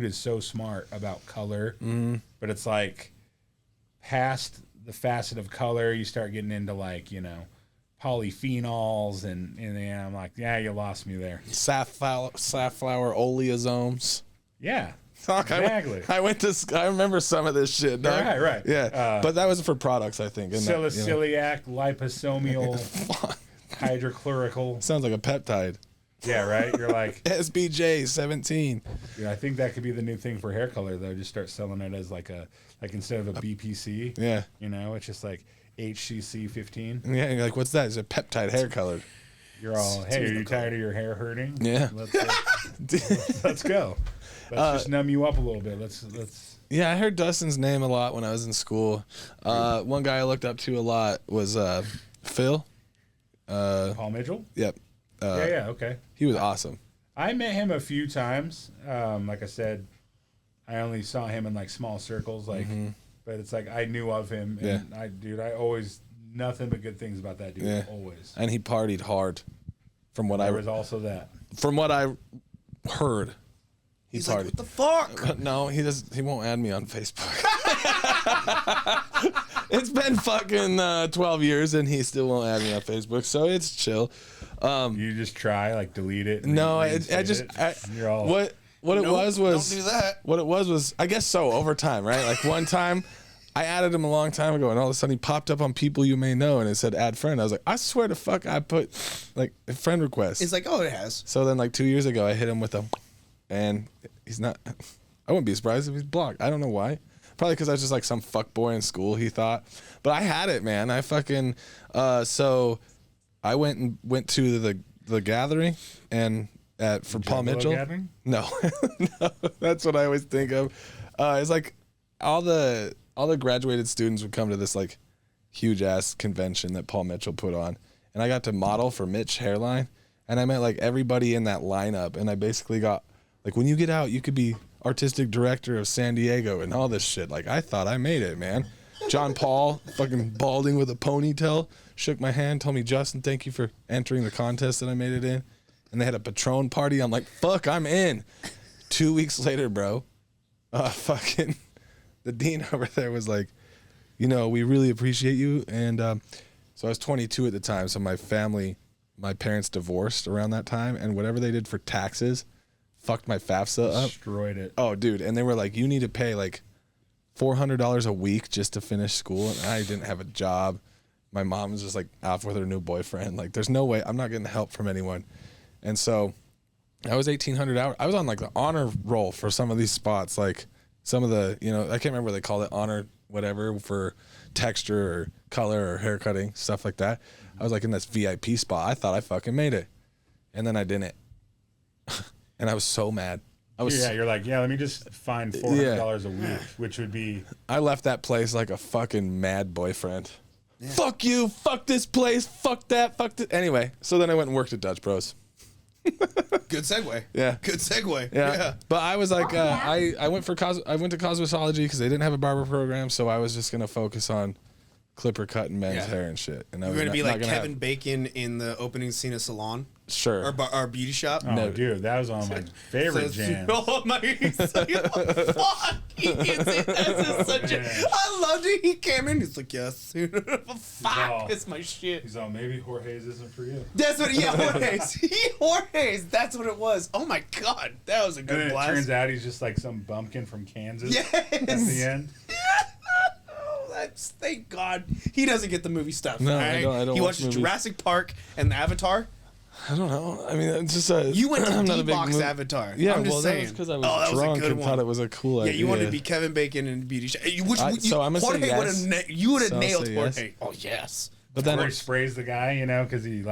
is so smart about color, but it's like past the facet of color, you start getting into like, you know, polyphenols and I'm like, yeah, you lost me there. Safflower oleosomes. Yeah. Fuck, exactly. I remember some of this shit, dog. Right. Yeah, but that was for products, I think. Salicyliac, liposomal, hydrochlorical. Sounds like a peptide. Yeah, right? You're like... SBJ 17. Yeah, I think that could be the new thing for hair color, though. Just start selling it as like instead of a BPC. Yeah. You know, it's just like HCC 15. Yeah, you're like, what's that? It's a peptide hair color. You're all, hey, are you tired of your hair hurting? Yeah. Let's go. Let's just numb you up a little bit. Let's. Yeah, I heard Dustin's name a lot when I was in school. One guy I looked up to a lot was Phil. Paul Mitchell? Yep. Yeah, okay. He was awesome. I met him a few times. Like I said, I only saw him in like small circles, like, but it's like I knew of him, and I always nothing but good things about that dude. Yeah. Always. And he partied hard. From what There was also that. From what I heard. He's like, what the fuck? No, he won't add me on Facebook. It's been fucking 12 years and he still won't add me on Facebook, so it's chill. You just try, like, delete it. No, You're all, what it was don't do that. What it was I guess so, over time, right? Like one time I added him a long time ago and all of a sudden he popped up on people you may know and it said add friend. I was like, I swear to fuck I put like a friend request. It's like, oh, it has. So then like 2 years ago I hit him with a, and he's not, I wouldn't be surprised if he's blocked. I don't know why. Probably because I was just like some fuck boy in school, he thought. But I had it, man. I fucking, so I went to the gathering and for Paul Mitchell. Gathering? No. No, that's what I always think of. It's like all the graduated students would come to this like huge ass convention that Paul Mitchell put on. And I got to model for Mitch Hairline. And I met like everybody in that lineup. And I basically got, like, when you get out, you could be artistic director of San Diego and all this shit. Like, I thought I made it, man. John Paul, fucking balding with a ponytail, shook my hand, told me, Justin, thank you for entering the contest that I made it in. And they had a Patron party. I'm like, fuck, I'm in. 2 weeks later, bro, fucking the dean over there was like, you know, we really appreciate you. And so I was 22 at the time. So my parents divorced around that time. And whatever they did for taxes, fucked my FAFSA up. Destroyed it. Oh, dude. And they were like, you need to pay like $400 a week just to finish school. And I didn't have a job. My mom was just like off with her new boyfriend. Like, there's no way I'm not getting help from anyone. And so I was 1,800 hours. I was on like the honor roll for some of these spots. Like some of the, you know, I can't remember what they call it, honor whatever for texture or color or hair cutting, stuff like that. I was like in this VIP spot. I thought I fucking made it. And then I didn't. And I was so mad. You're like, let me just find $400 a week, which would be... I left that place like a fucking mad boyfriend. Yeah. Fuck you, fuck this place, fuck that, fuck this. Anyway, so then I went and worked at Dutch Bros. Good segue. Yeah. Good segue. Yeah. But I was like, I went to cosmetology because they didn't have a barber program, so I was just going to focus on clipper cutting men's hair and shit. And I was going to be like Kevin Bacon in the opening scene of Salon? Sure. Or beauty shop? Oh, no, dude, that was one of my favorite jams. Oh my, he's like, fuck. I loved it. He came in, he's like, yes. Fuck, it's my shit. He's all, maybe Jorge's isn't for you. That's what, Jorge's. That's what it was. Oh my God, that was a good blast. It turns out he's just like some bumpkin from Kansas. Yes. At the end. Thank God he doesn't get the movie stuff. No, right? I don't He watch watches movies. Jurassic Park and Avatar. I don't know. I mean, it's just a... You went to not a big D-Box movie. Avatar. Yeah, I'm just saying. That was because I was drunk and thought it was a cool idea. Yeah, you wanted to be Kevin Bacon in Beauty Shop. So I'm gonna say yes. You would have So I'll nailed say Jorge. yes. Oh, yes. But then Where he sprays the guy, you know, because he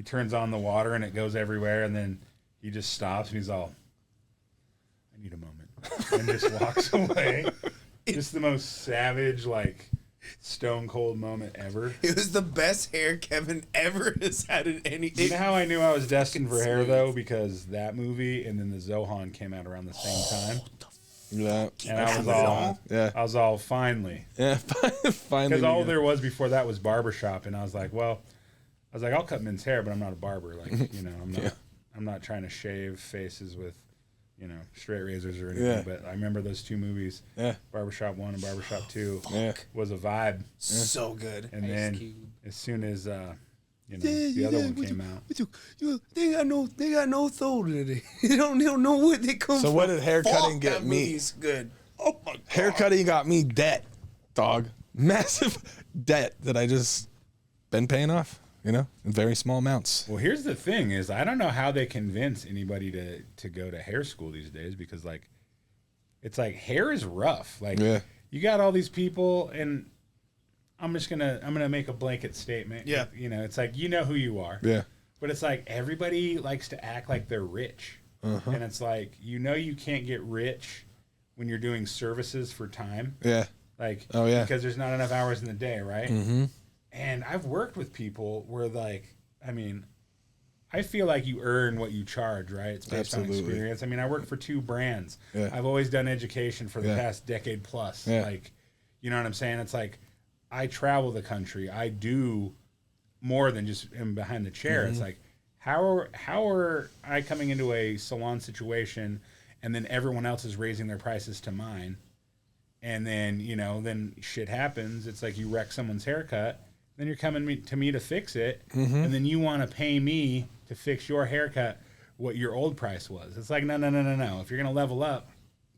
turns on the water and it goes everywhere, and then he just stops and he's all, I need a moment, and just walks away. Just the most savage, like, stone cold moment ever. It was the best hair Kevin ever has had in any. You know how I knew I was destined for hair though? Because that movie and then the Zohan came out around the same time. Yeah. And I was all finally. Yeah. Finally. Because all there was before that was barbershop, and I was like, I'll cut men's hair, but I'm not a barber. Like, I'm not trying to shave faces with, straight razors or anything. Yeah. But I remember those two movies, Barbershop 1 and Barbershop 2, was a vibe. So good. And then as soon as the other one came out, they got no soul today. They don't know what they come. So from. what did haircutting get that me? movie's good. Oh my god. Haircutting got me debt, dog. Massive debt that I just been paying off, in very small amounts. well, here's the thing: is I don't know how they convince anybody to go to hair school these days, because it's like hair is rough. Like you got all these people, and I'm gonna make a blanket statement. Yeah. It's like, who you are. Yeah. But it's like everybody likes to act like they're rich. And it's like, you can't get rich when you're doing services for time. Yeah. Like, oh yeah, because there's not enough hours in the day, right? Mm-hmm. And I've worked with people where I feel like you earn what you charge, right? It's based on experience. I work for 2 brands. Yeah. I've always done education for the past decade plus. Yeah. Like, you know what I'm saying? It's like, I travel the country. I do more than just am behind the chair. It's like, how are I coming into a salon situation, and then everyone else is raising their prices to mine, and then then shit happens. It's like you wreck someone's haircut, then you're coming to me to fix it, and then you want to pay me to fix your haircut what your old price was. It's like no. If you're gonna level up,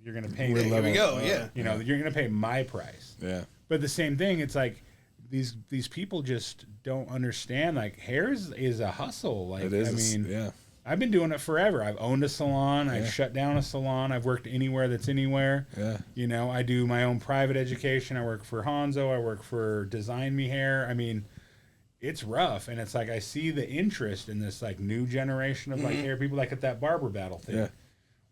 you're gonna pay me. Here we go. You're gonna pay my price. Yeah. But the same thing, it's like these people just don't understand. Like, hair is a hustle. Like, It is. I've been doing it forever. I've owned a salon. I've shut down a salon. I've worked anywhere that's anywhere. Yeah. I do my own private education. I work for Hanzo. I work for Design Me Hair. It's rough, and it's like I see the interest in this like new generation of like hair people, like at that barber battle thing. Yeah.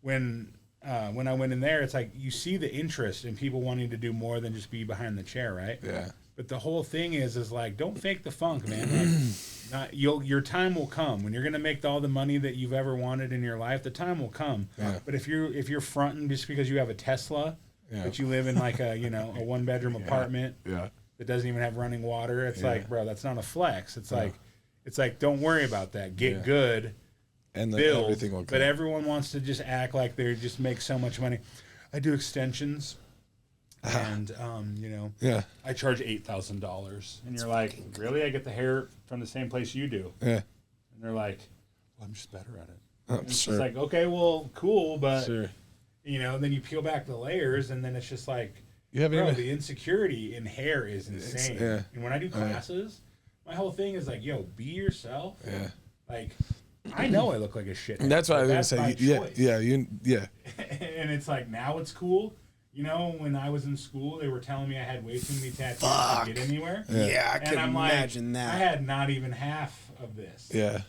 When I went in there, it's like you see the interest in people wanting to do more than just be behind the chair, right? Yeah. But the whole thing is like, don't fake the funk, man. Like, your time will come when you're gonna make all the money that you've ever wanted in your life. The time will come. Yeah. But if you're fronting just because you have a Tesla, but you live in like a 1-bedroom apartment that doesn't even have running water, it's like, bro, that's not a flex. It's like don't worry about that. Get good. And build, everything will come. but everyone wants to just act like they just make so much money. I do extensions, and Yeah. I charge $8,000, and you're like, really? I get the hair from the same place you do, Yeah. and they're like, well, I'm just better at it. I'm It's sure. just like, okay, well, cool, but Sure. then you peel back the layers, and then it's just like, You haven't bro, even. the insecurity in hair is insane. yeah. And when I do classes, my whole thing is like, yo, be yourself. Yeah. Like, I know I look like a shit. And that's what I was gonna That's say. by Yeah. choice. Yeah. And it's like, now it's cool. When I was in school, they were telling me I had way too many tattoos to get anywhere. Yeah, I And can I'm imagine like, that. I had not even half of this. Yeah.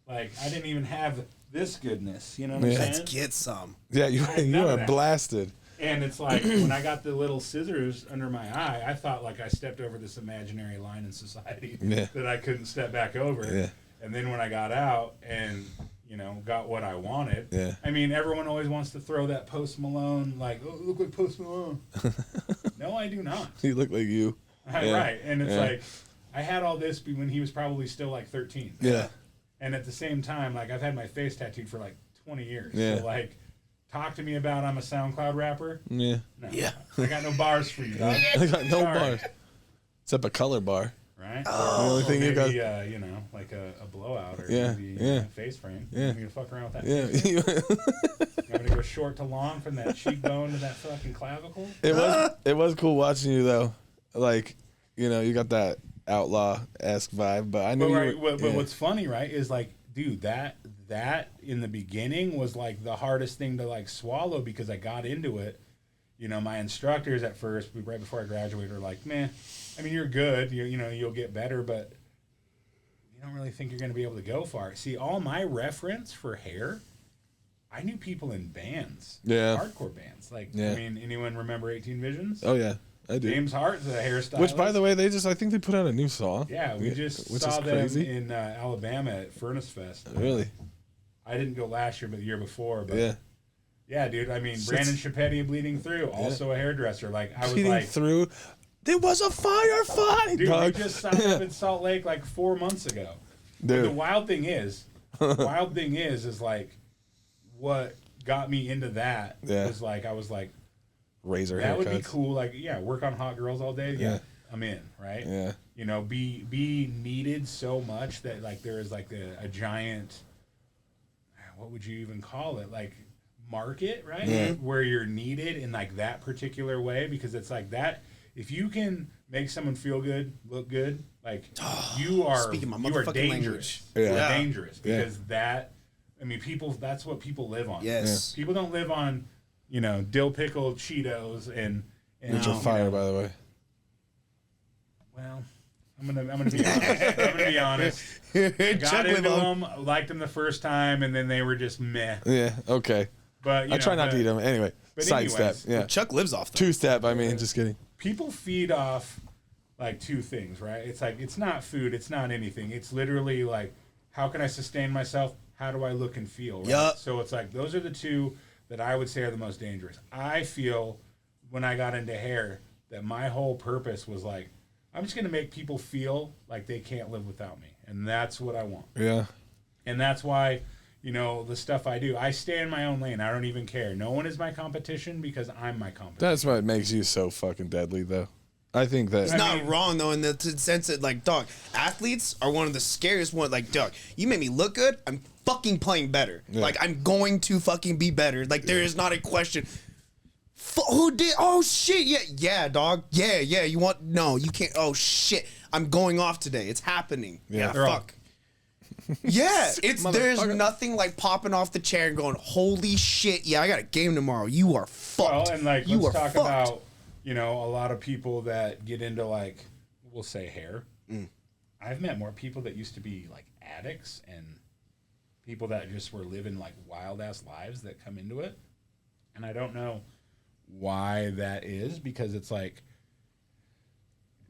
Like, I didn't even have this goodness. You know what I'm Yeah. saying? Let's get some. Yeah. You none of are that. blasted. And it's like, when I got the little scissors under my eye, I thought like I stepped over this imaginary line in society that I couldn't step back over. Yeah. And then when I got out and, got what I wanted. Yeah. Everyone always wants to throw that Post Malone, like, oh, look like Post Malone. No, I do not. You look like you. Yeah. Right. And it's like, I had all this when he was probably still like 13. Yeah. And at the same time, like, I've had my face tattooed for like 20 years. Yeah. So, like, talk to me about I'm a SoundCloud rapper. Yeah. No. Yeah. I got no bars for you, dog. I got no Sorry. bars. Except a color bar. Right? The only thing you got. like a blowout or Yeah, maybe yeah. a face frame. Yeah. You gonna fuck around with that? Yeah. You want me to go short to long from that cheekbone to that fucking clavicle? It was cool watching you though. Like, you got that outlaw-esque vibe, but I knew But what's funny, right, is like, dude, that in the beginning was like the hardest thing to like swallow because I got into it. My instructors at first, right before I graduated, were like, man, you're good, you'll get better, but you don't really think you're going to be able to go far. See, all my reference for hair, I knew people in bands, hardcore bands. Like, anyone remember 18 Visions? Oh yeah, I do. James Hart's a hairstylist. Which, by the way, I think they put out a new song. Yeah, we just which saw is them crazy. in Alabama at Furnace Fest. Really? I didn't go last year, but the year before. But Yeah. Yeah, dude. I mean, Brandon Chapetti bleeding through, also a hairdresser. Like I was bleeding like, through. There was a firefight. dude, dog. we just signed up in Salt Lake like 4 months ago. But Dude. the wild thing is, like, what got me into that was like, I was like, razor that haircuts. would be cool. Like, yeah, work on hot girls all day. Yeah, I'm in. Right. Yeah. You know, be needed so much that like there is like a giant. What would you even call it? Like market, right? Yeah. Where you're needed in like that particular way, because it's like that. If you can make someone feel good, look good, like you are, Speaking my you are motherfucking dangerous. language. You Yeah. are dangerous because that. I mean, people. That's what people live on. Yes. People don't live on, you know, dill pickle Cheetos and Which are fire, by the way. Well, I'm gonna be honest. I'm gonna be honest. I got into them, liked them the first time, and then they were just meh. Yeah. Okay. But I try not to eat them anyway. but Sidestep. anyways, Yeah. Chuck lives off them. Two-step. I mean, just kidding. people feed off like two things, right? It's like it's not food, it's not anything. It's literally like, how can I sustain myself? How do I look and feel? Right? Yup. So it's like those are the two that I would say are the most dangerous. I feel when I got into hair that my whole purpose was like, I'm just gonna make people feel like they can't live without me, and that's what I want. Yeah. And that's why, you know, the stuff I do, I stay in my own lane. I don't even care. No one is my competition because I'm my competition. That's what makes you so fucking deadly, though. I think that. It's not wrong though in the sense that like, dog, athletes are one of the scariest ones. Like, dog, you made me look good. I'm fucking playing better. Yeah. Like, I'm going to fucking be better. Like, there is not a question. Who did? Oh shit! Yeah, dog. Yeah. You want? No, you can't. Oh shit! I'm going off today. It's happening. Yeah, They're all- fuck. Yeah, there's Motherfucker. nothing like popping off the chair and going, holy shit! Yeah, I got a game tomorrow. You are fucked. Well, and like you let's are talk fucked. about, you know, a lot of people that get into like, we'll say hair. I've met more people that used to be like addicts and people that just were living like wild ass lives that come into it, and I don't know why that is, because it's like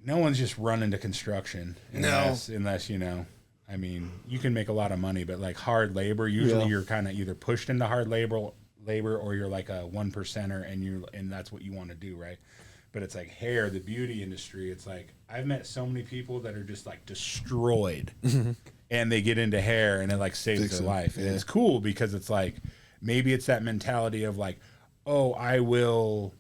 no one's just running to construction unless you know. I mean, you can make a lot of money, but like hard labor, usually you're kind of either pushed into hard labor, or you're like a 1%er, and that's what you want to do, right? But it's like hair, the beauty industry. It's like I've met so many people that are just like destroyed, and they get into hair, and it like saves their life, and it's cool because it's like maybe it's that mentality of like, oh, I will,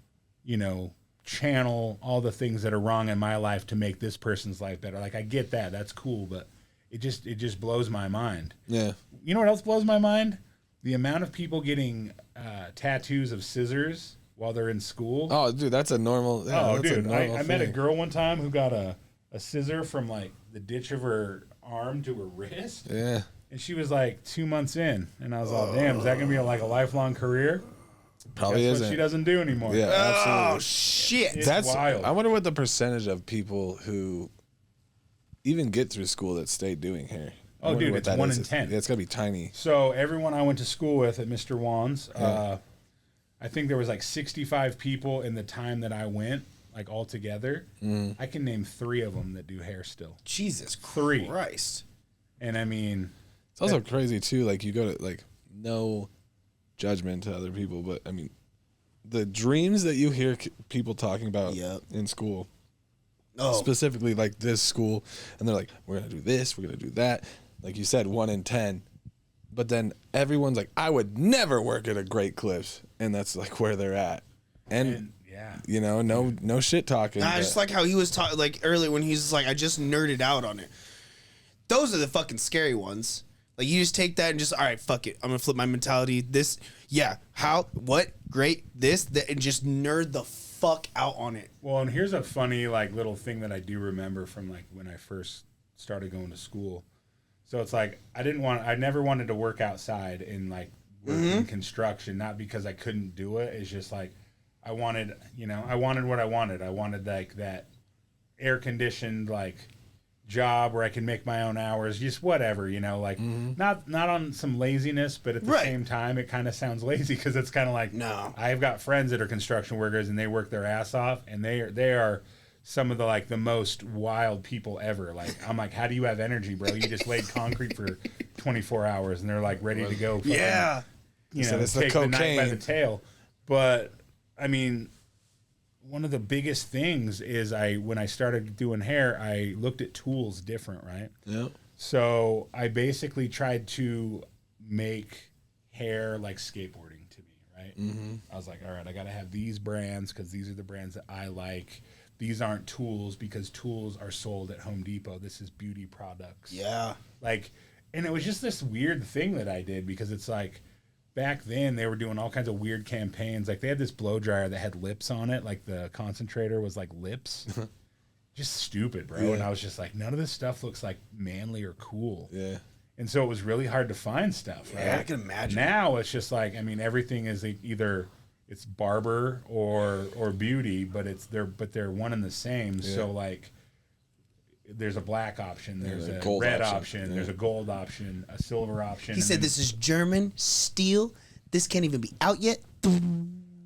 you know, channel all the things that are wrong in my life to make this person's life better. Like I get that, that's cool, but it just blows my mind. Yeah. You know what else blows my mind? The amount of people getting tattoos of scissors while they're in school. Oh, dude, that's a normal. Yeah, Oh, that's a dude, normal I met a thing. girl one time who got a scissor from like the ditch of her arm to her wrist, Yeah. and she was like 2 months in, and I was all, damn, is that gonna be like a lifelong career? Probably That's isn't. what she doesn't do anymore. Yeah, absolutely. Oh shit! It's That's wild. I wonder what the percentage of people who even get through school that stay doing hair. I Oh, wonder dude, what it's that 1 is. in 10. Yeah, it's gotta be tiny. So everyone I went to school with at Mr. Wan's, I think there was like 65 people in the time that I went, like all together. I can name 3 of them that do hair still. Jesus 3. Christ! And I mean, It's also crazy too. Like you go to like no judgment to other people, but I mean, the dreams that you hear people talking about in school, specifically like this school, and they're like, we're gonna do this, we're gonna do that. Like you said, 1 in 10. But then everyone's like, I would never work at a Great Clips, and that's like where they're at. And yeah, you know, no shit talking. I but- just like how he was talking like earlier when he's like, I just nerded out on it. Those are the fucking scary ones. Like you just take that and just, all right, fuck it. I'm gonna flip my mentality. This, how, what, great, this, that, and just nerd the fuck out on it. Well, and here's a funny like little thing that I do remember from like when I first started going to school. So it's like I never wanted to work outside in like work in construction, not because I couldn't do it. It's just like I wanted what I wanted. I wanted like that air conditioned like job where I can make my own hours, just whatever, you know, like not on some laziness, but at the same time it kind of sounds lazy because it's kind of like, no, I've got friends that are construction workers and they work their ass off, and they are some of the like the most wild people ever. Like I'm like, how do you have energy, bro? You just laid concrete for 24 hours and they're like ready to go you So know, it's the take the night by the cocaine. tail. But I mean, one of the biggest things is when I started doing hair, I looked at tools different, right? Yeah. So I basically tried to make hair like skateboarding to me, right? Mm-hmm. I was like, all right, I got to have these brands because these are the brands that I like. These aren't tools because tools are sold at Home Depot. This is beauty products. Yeah. Like, and it was just this weird thing that I did because it's like, back then they were doing all kinds of weird campaigns. Like they had this blow dryer that had lips on it. Like the concentrator was like lips. Just stupid, bro. Yeah. And I was just like, none of this stuff looks like manly or cool. Yeah. And so it was really hard to find stuff, right? Yeah, I can imagine. Now it's just like, I mean, everything is either it's barber or beauty, but they're one and the same. Yeah. So like, there's a black option, there's a a gold red option, option, yeah. there's a gold option, a silver option. He said this is German steel. This can't even be out yet.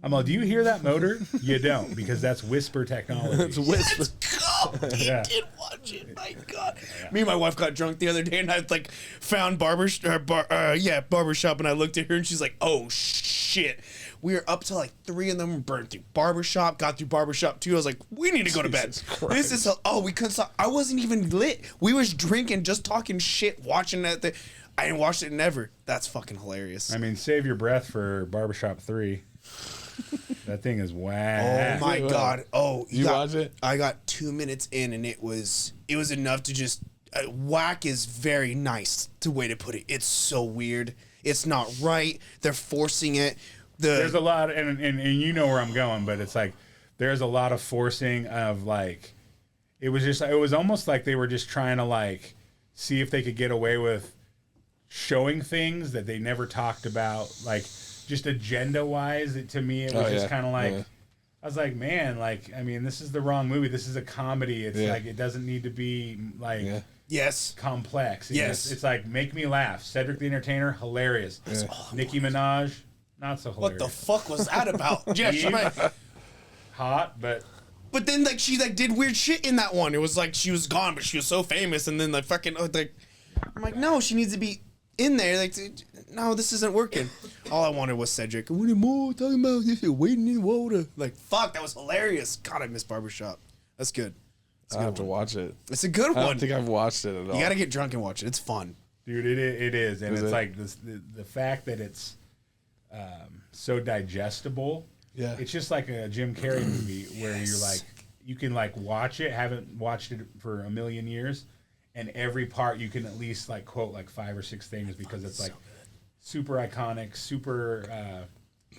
I'm like, do you hear that motor? You don't, because that's whisper technology. It's whisper. Go. He Yeah. did watch it. My God. Me and my wife got drunk the other day, and I like found barbershop, and I looked at her, and she's like, "Oh shit." We were up till like 3 in the morning, burned through barbershop, got through barbershop 2. I was like, we need to go to bed. This is we couldn't stop. I wasn't even lit. We was drinking, just talking shit, watching that. I didn't watch it never. That's fucking hilarious. I mean, save your breath for Barbershop 3. That thing is whack. Oh my God. Oh, You watch it? I got 2 minutes in, and it was enough to just whack is very nice to way to put it. It's so weird. It's not right. They're forcing it. There's a lot, and you know where I'm going, but it's like there's a lot of forcing of like, it was almost like they were just trying to like see if they could get away with showing things that they never talked about, like just agenda wise. To me, it was just kind of like, I was like, man, like, I mean, this is the wrong movie. This is a comedy. It's like, it doesn't need to be like yes complex. Yes. It's like, make me laugh. Cedric the Entertainer, hilarious. Nicki Minaj, not so hilarious. What the fuck was that about? Yeah, she might. Hot, but Then like she like did weird shit in that one. It was like she was gone, but she was so famous, and then like fucking like, I'm like, no, she needs to be in there. Like, no, this isn't working. All I wanted was Cedric. What are you talking about? This is waiting in water. Like, fuck, that was hilarious. God, I miss Barbershop. That's good. I have to watch it. It's a good I one. don't think I've watched it at all. You gotta get drunk and watch it. It's fun. dude, it is, and Is it's it? like this, the fact that it's so digestible. Yeah. It's just like a Jim Carrey movie where you're like, you can like watch it, haven't watched it for a million years, and every part you can at least like quote like 5 or 6 things because it's like super iconic, super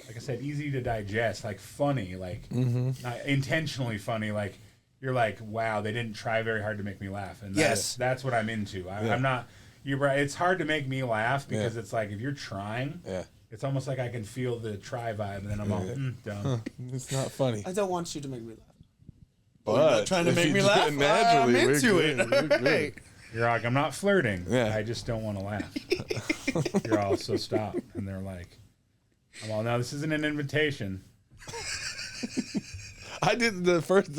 like I said, easy to digest, like funny, like not intentionally funny, like you're like, wow, they didn't try very hard to make me laugh, and that's what I'm into. I'm not. You're right. It's hard to make me laugh because it's like if you're trying, it's almost like I can feel the try vibe, and then I'm all done. It's not funny. I don't want you to make me laugh. But Trying to if make you me do laugh. it naturally, I'm we're into good, it. we're good. Right. You're like, I'm not flirting. Yeah. I just don't want to laugh. You're all so stop, and they're like, I'm all, no, this isn't an invitation. I did the first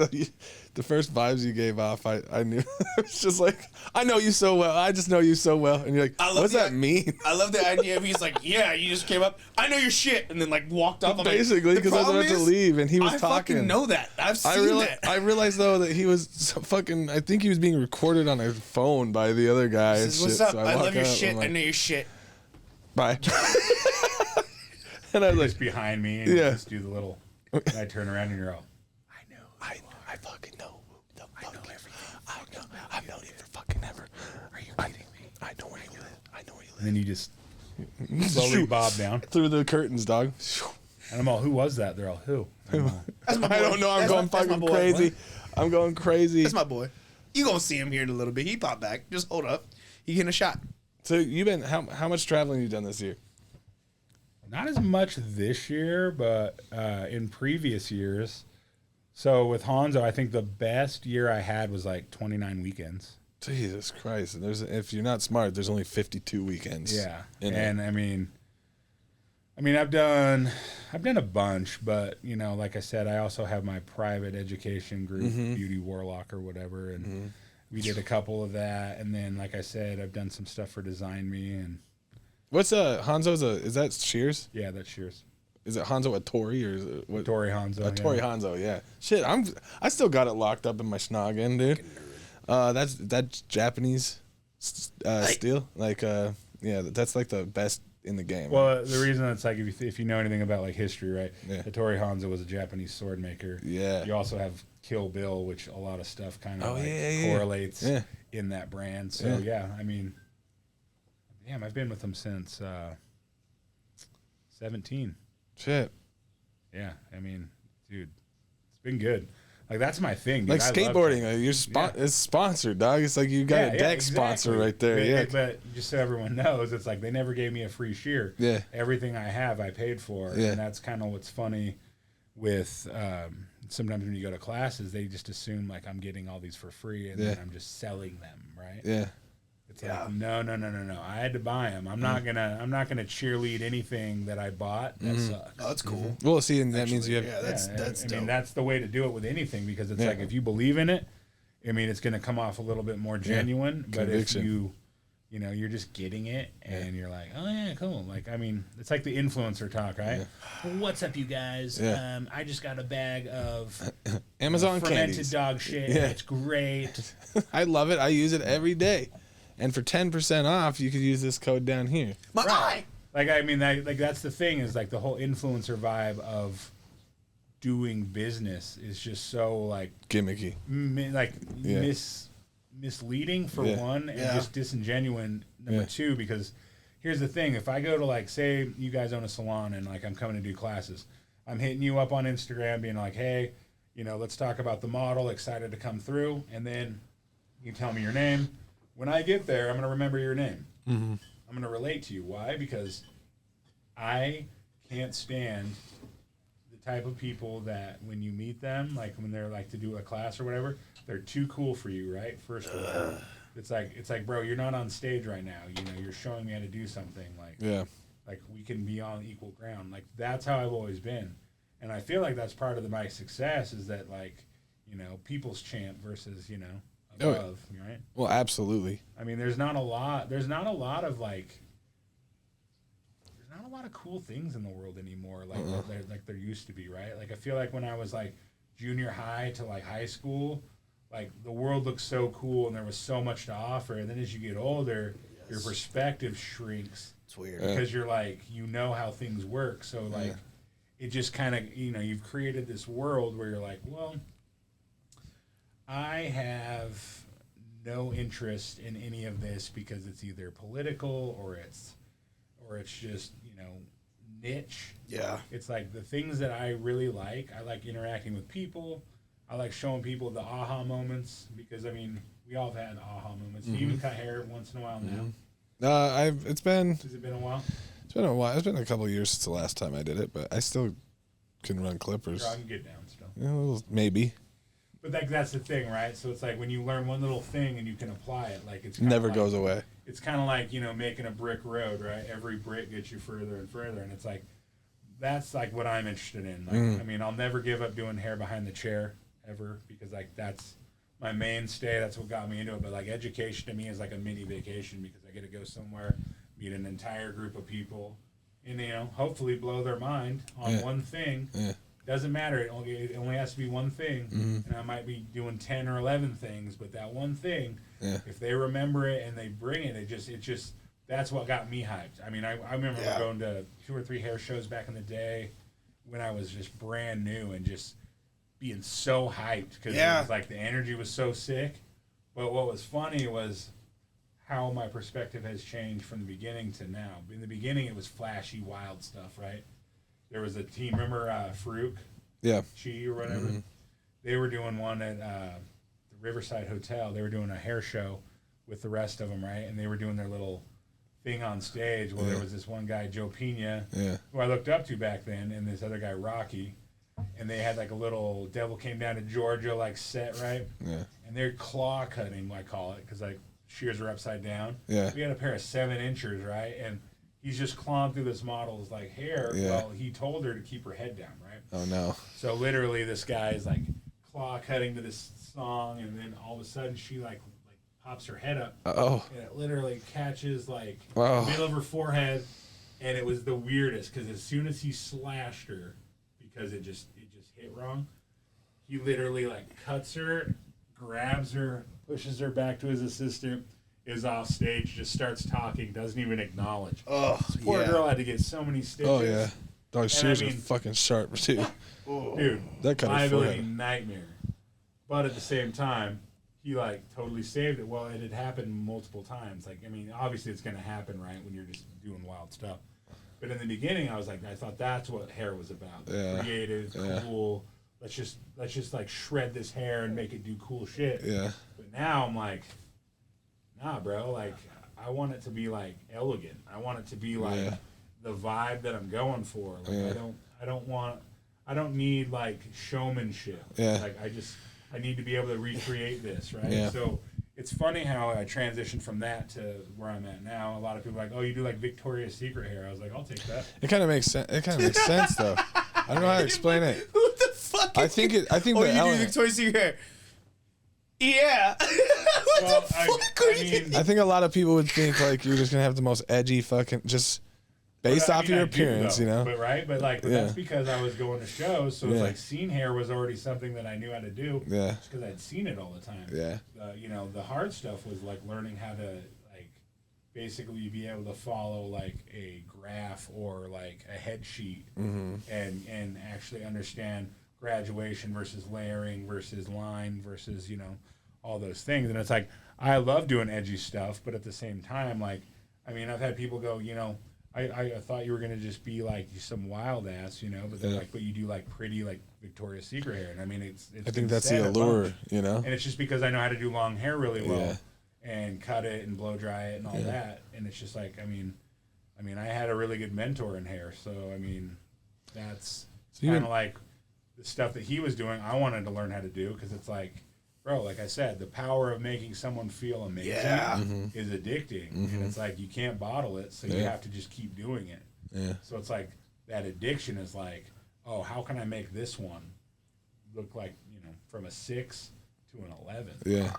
vibes you gave off. I knew it's just like, I know you so well. I just know you so well, and you're like, what's that mean? I love the idea of he's like, yeah, you just came up. I know your shit, and then like walked off. Basically, because I was about to leave, and he was talking. I fucking know that. I've seen that. I realized though that he was so fucking. I think he was being recorded on a phone by the other guy. And Says, what's shit, up? so I walk love your up, shit. I'm like, I know your shit. Bye. And I was like, Just behind me, and you just do the little. And I turn around, and you're all, I fucking know. I know everything. I've known you for fucking ever. Are you kidding me? I know where you live. I know where you live. and then you just slowly bob down. Through the curtains, dog. And I'm all, who was that? They're all, who? I'm all, That's my boy. I don't know. I'm That's going my fucking boy. crazy. I'm going crazy. That's my boy. You gonna see him here in a little bit. He popped back. Just hold up. He getting a shot. So you've been how much traveling you done this year? not as much this year, but in previous years. So with Hanzo, I think the best year I had was like 29 weekends. Jesus Christ! And if you're not smart, there's only 52 weekends. Yeah, in and it. I mean, I've done a bunch, but you know, like I said, I also have my private education group, Beauty Warlock or whatever, and we did a couple of that. And then, like I said, I've done some stuff for Design Me, and What's Hanzo's is that shears? Yeah, that's shears. Is it Hanzo Hattori or is it what? Hattori Hanzo. Hattori yeah. Hanzo, yeah. Shit, I still got it locked up in my schnoggin, dude. That's Japanese steel. Like yeah, that's like the best in the game. Well, the reason it's like if you know anything about like history, right? Yeah. Hattori Hanzo was a Japanese sword maker. Yeah. You also have Kill Bill, which a lot of stuff kind of yeah. correlates in that brand. So yeah, I mean, damn, I've been with them since 17. Shit. Yeah, I mean, dude, it's been good. Like that's my thing, dude. Like I love skateboarding, it's sponsored, dog. It's like you got a deck sponsor right there. But just so everyone knows, it's like they never gave me a free shear. Yeah. Everything I have, I paid for. Yeah. And that's kind of what's funny with sometimes when you go to classes, they just assume like I'm getting all these for free and then I'm just selling them, right? Yeah. It's like no. I had to buy them. I'm not gonna cheerlead anything that I bought. That sucks. Oh, that's cool. Well, see, and that means you have. Yeah, that's I dope. mean, that's the way to do it with anything because it's like if you believe in it, I mean, it's going to come off a little bit more genuine. But Conviction. if you know, you're just getting it and you're like, oh yeah, cool. Like, I mean, it's like the influencer talk, right? Well, what's up, you guys? Yeah. I just got a bag of Amazon fermented candies. dog shit. Yeah. It's great. I love it. I use it every day. And for 10% off, you could use this code down here. Right. Like, I mean, that's the thing is like the whole influencer vibe of doing business is just so like Gimmicky. Misleading for one and just disingenuine number two, because here's the thing. If I go to like, say you guys own a salon and like I'm coming to do classes, I'm hitting you up on Instagram being like, hey, you know, let's talk about the model, excited to come through. And then you tell me your name. When I get there, I'm going to remember your name. Mm-hmm. I'm going to relate to you. Why? Because I can't stand the type of people that when you meet them, like when they're like to do a class or whatever, they're too cool for you, right? First of all, it's like, bro, you're not on stage right now. You know, you're showing me how to do something. Like we can be on equal ground. Like that's how I've always been, and I feel like that's part of my success is that like, you know, people's champ versus above, right? Well, absolutely. I mean, there's not a lot of cool things in the world anymore, like there used to be, right? Like I feel like when I was like junior high to like high school, like the world looked so cool and there was so much to offer. And then as you get older, your perspective shrinks. It's weird because you're like, you know how things work. So like, it just kind of, you know, you've created this world where you're like, well, I have no interest in any of this because it's either political or it's just, you know, niche. Yeah. It's like the things that I really like. I like interacting with people. I like showing people the aha moments because, I mean, we all have had aha moments. Do you even cut hair once in a while now? Has it been a while? It's been a while. It's been a couple of years since the last time I did it, but I still can run clippers. Sure, I can get down still. Yeah, well, maybe. But that's the thing, right? So it's like when you learn one little thing and you can apply it, like it's never goes away. It's kind of like, you know, making a brick road, right? Every brick gets you further and further, and it's like that's like what I'm interested in. Like, I mean, I'll never give up doing hair behind the chair ever because like that's my mainstay. That's what got me into it. But like education to me is like a mini vacation because I get to go somewhere, meet an entire group of people, and you know, hopefully blow their mind on one thing. Yeah. Doesn't matter. It only has to be one thing, and I might be doing 10 or 11 things, but that one thing, if they remember it and they bring it, it just that's what got me hyped. I mean, I remember going to 2 or 3 hair shows back in the day when I was just brand new and just being so hyped because it was like the energy was so sick. But what was funny was how my perspective has changed from the beginning to now. In the beginning, it was flashy, wild stuff, right? There was a team, remember Farouk? Yeah. Chi or whatever? Mm-hmm. They were doing one at the Riverside Hotel. They were doing a hair show with the rest of them, right? And they were doing their little thing on stage. Well, there was this one guy, Joe Pena, who I looked up to back then, and this other guy, Rocky. And they had like a little Devil Came Down to Georgia like set, right? Yeah. And they're claw cutting, I call it, because like shears are upside down. Yeah. We had a pair of 7-inchers, right? And he's just clawing through this model's like hair. Yeah. Well, he told her to keep her head down, right? Oh no! So literally, this guy is like claw cutting to this song, and then all of a sudden, she like pops her head up. Oh. And it literally catches like Wow. the middle of her forehead, and it was the weirdest because as soon as he slashed her, because it just hit wrong, he literally like cuts her, grabs her, pushes her back to his assistant, is off stage, just starts talking, doesn't even acknowledge. Oh, This poor girl had to get so many stitches. Oh yeah. Dog shears I are mean- fucking sharp too. Dude, That kind of liability forehead. nightmare. But at the same time, he like totally saved it. Well, it had happened multiple times. Like, I mean, obviously it's gonna happen, right, when you're just doing wild stuff. But in the beginning, I thought that's what hair was about. Yeah. Creative, Yeah. cool. Let's just like shred this hair and make it do cool shit. Yeah. But now I'm like, nah, bro. Like, I want it to be like elegant. I want it to be like Yeah. the vibe that I'm going for. Like, Yeah. I don't need like showmanship. Yeah. Like, I need to be able to recreate this, right? Yeah. So it's funny how I transitioned from that to where I'm at now. A lot of people are like, oh, you do like Victoria's Secret hair. I was like, I'll take that. It kind of makes sense. It kind of makes sense though. I don't know how to explain it. Who the fuck? I think oh, the you do element- Victoria's Secret hair. Yeah. What Well, the fuck are you? mean, I think a lot of people would think like you're just gonna have the most edgy fucking just based But, I off mean, your I do, appearance, though. you know. But right, but like, but Yeah. that's because I was going to shows, so it's Yeah. like scene hair was already something that I knew how to do. Yeah. Just because I'd seen it all the time. Yeah. You know, the hard stuff was like learning how to like basically be able to follow like a graph or like a head sheet, and actually understand graduation versus layering versus line versus all those things. And it's like I love doing edgy stuff, but at the same time, like, I mean, I've had people go, I thought you were gonna just be like some wild ass, but they're Yeah. like, but you do like pretty like Victoria's Secret hair, and I mean, it's I been think that's said the a allure, bunch. you know. And it's just because I know how to do long hair really well, Yeah. and cut it and blow dry it and all that, and it's just like, I mean, I had a really good mentor in hair, so I mean, that's So you kind of would- like the stuff that he was doing. I wanted to learn how to do because it's like, bro, like I said, the power of making someone feel amazing is addicting, and it's like you can't bottle it, so you Yeah. have to just keep doing it. Yeah. So it's like that addiction is like, oh, how can I make this one look like from a 6 to an 11? Yeah.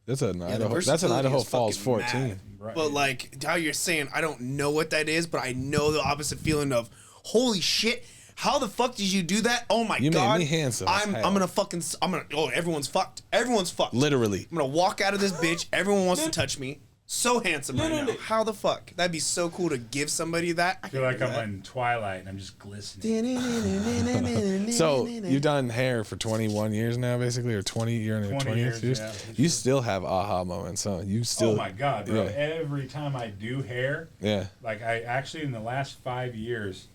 That's an the Idaho. That's an versatility Idaho is Falls fucking 14. mad. Right. But like how you're saying, I don't know what that is, but I know the opposite feeling of holy shit. How the fuck did you do that? Oh my You made god! me handsome as I'm hell. gonna. Oh, everyone's fucked. Everyone's fucked. Literally. I'm gonna walk out of this bitch. Everyone wants to touch me. So handsome right now. How the fuck? That'd be so cool to give somebody that. I feel like I'm in Twilight and I'm just glistening. So you've done hair for 21 years now, basically, or 20. You're in your 20 20th years, years. yeah. You still have aha moments, huh? You still. Oh my god, bro! Yeah. Every time I do hair, Yeah. like I actually in the last 5 years,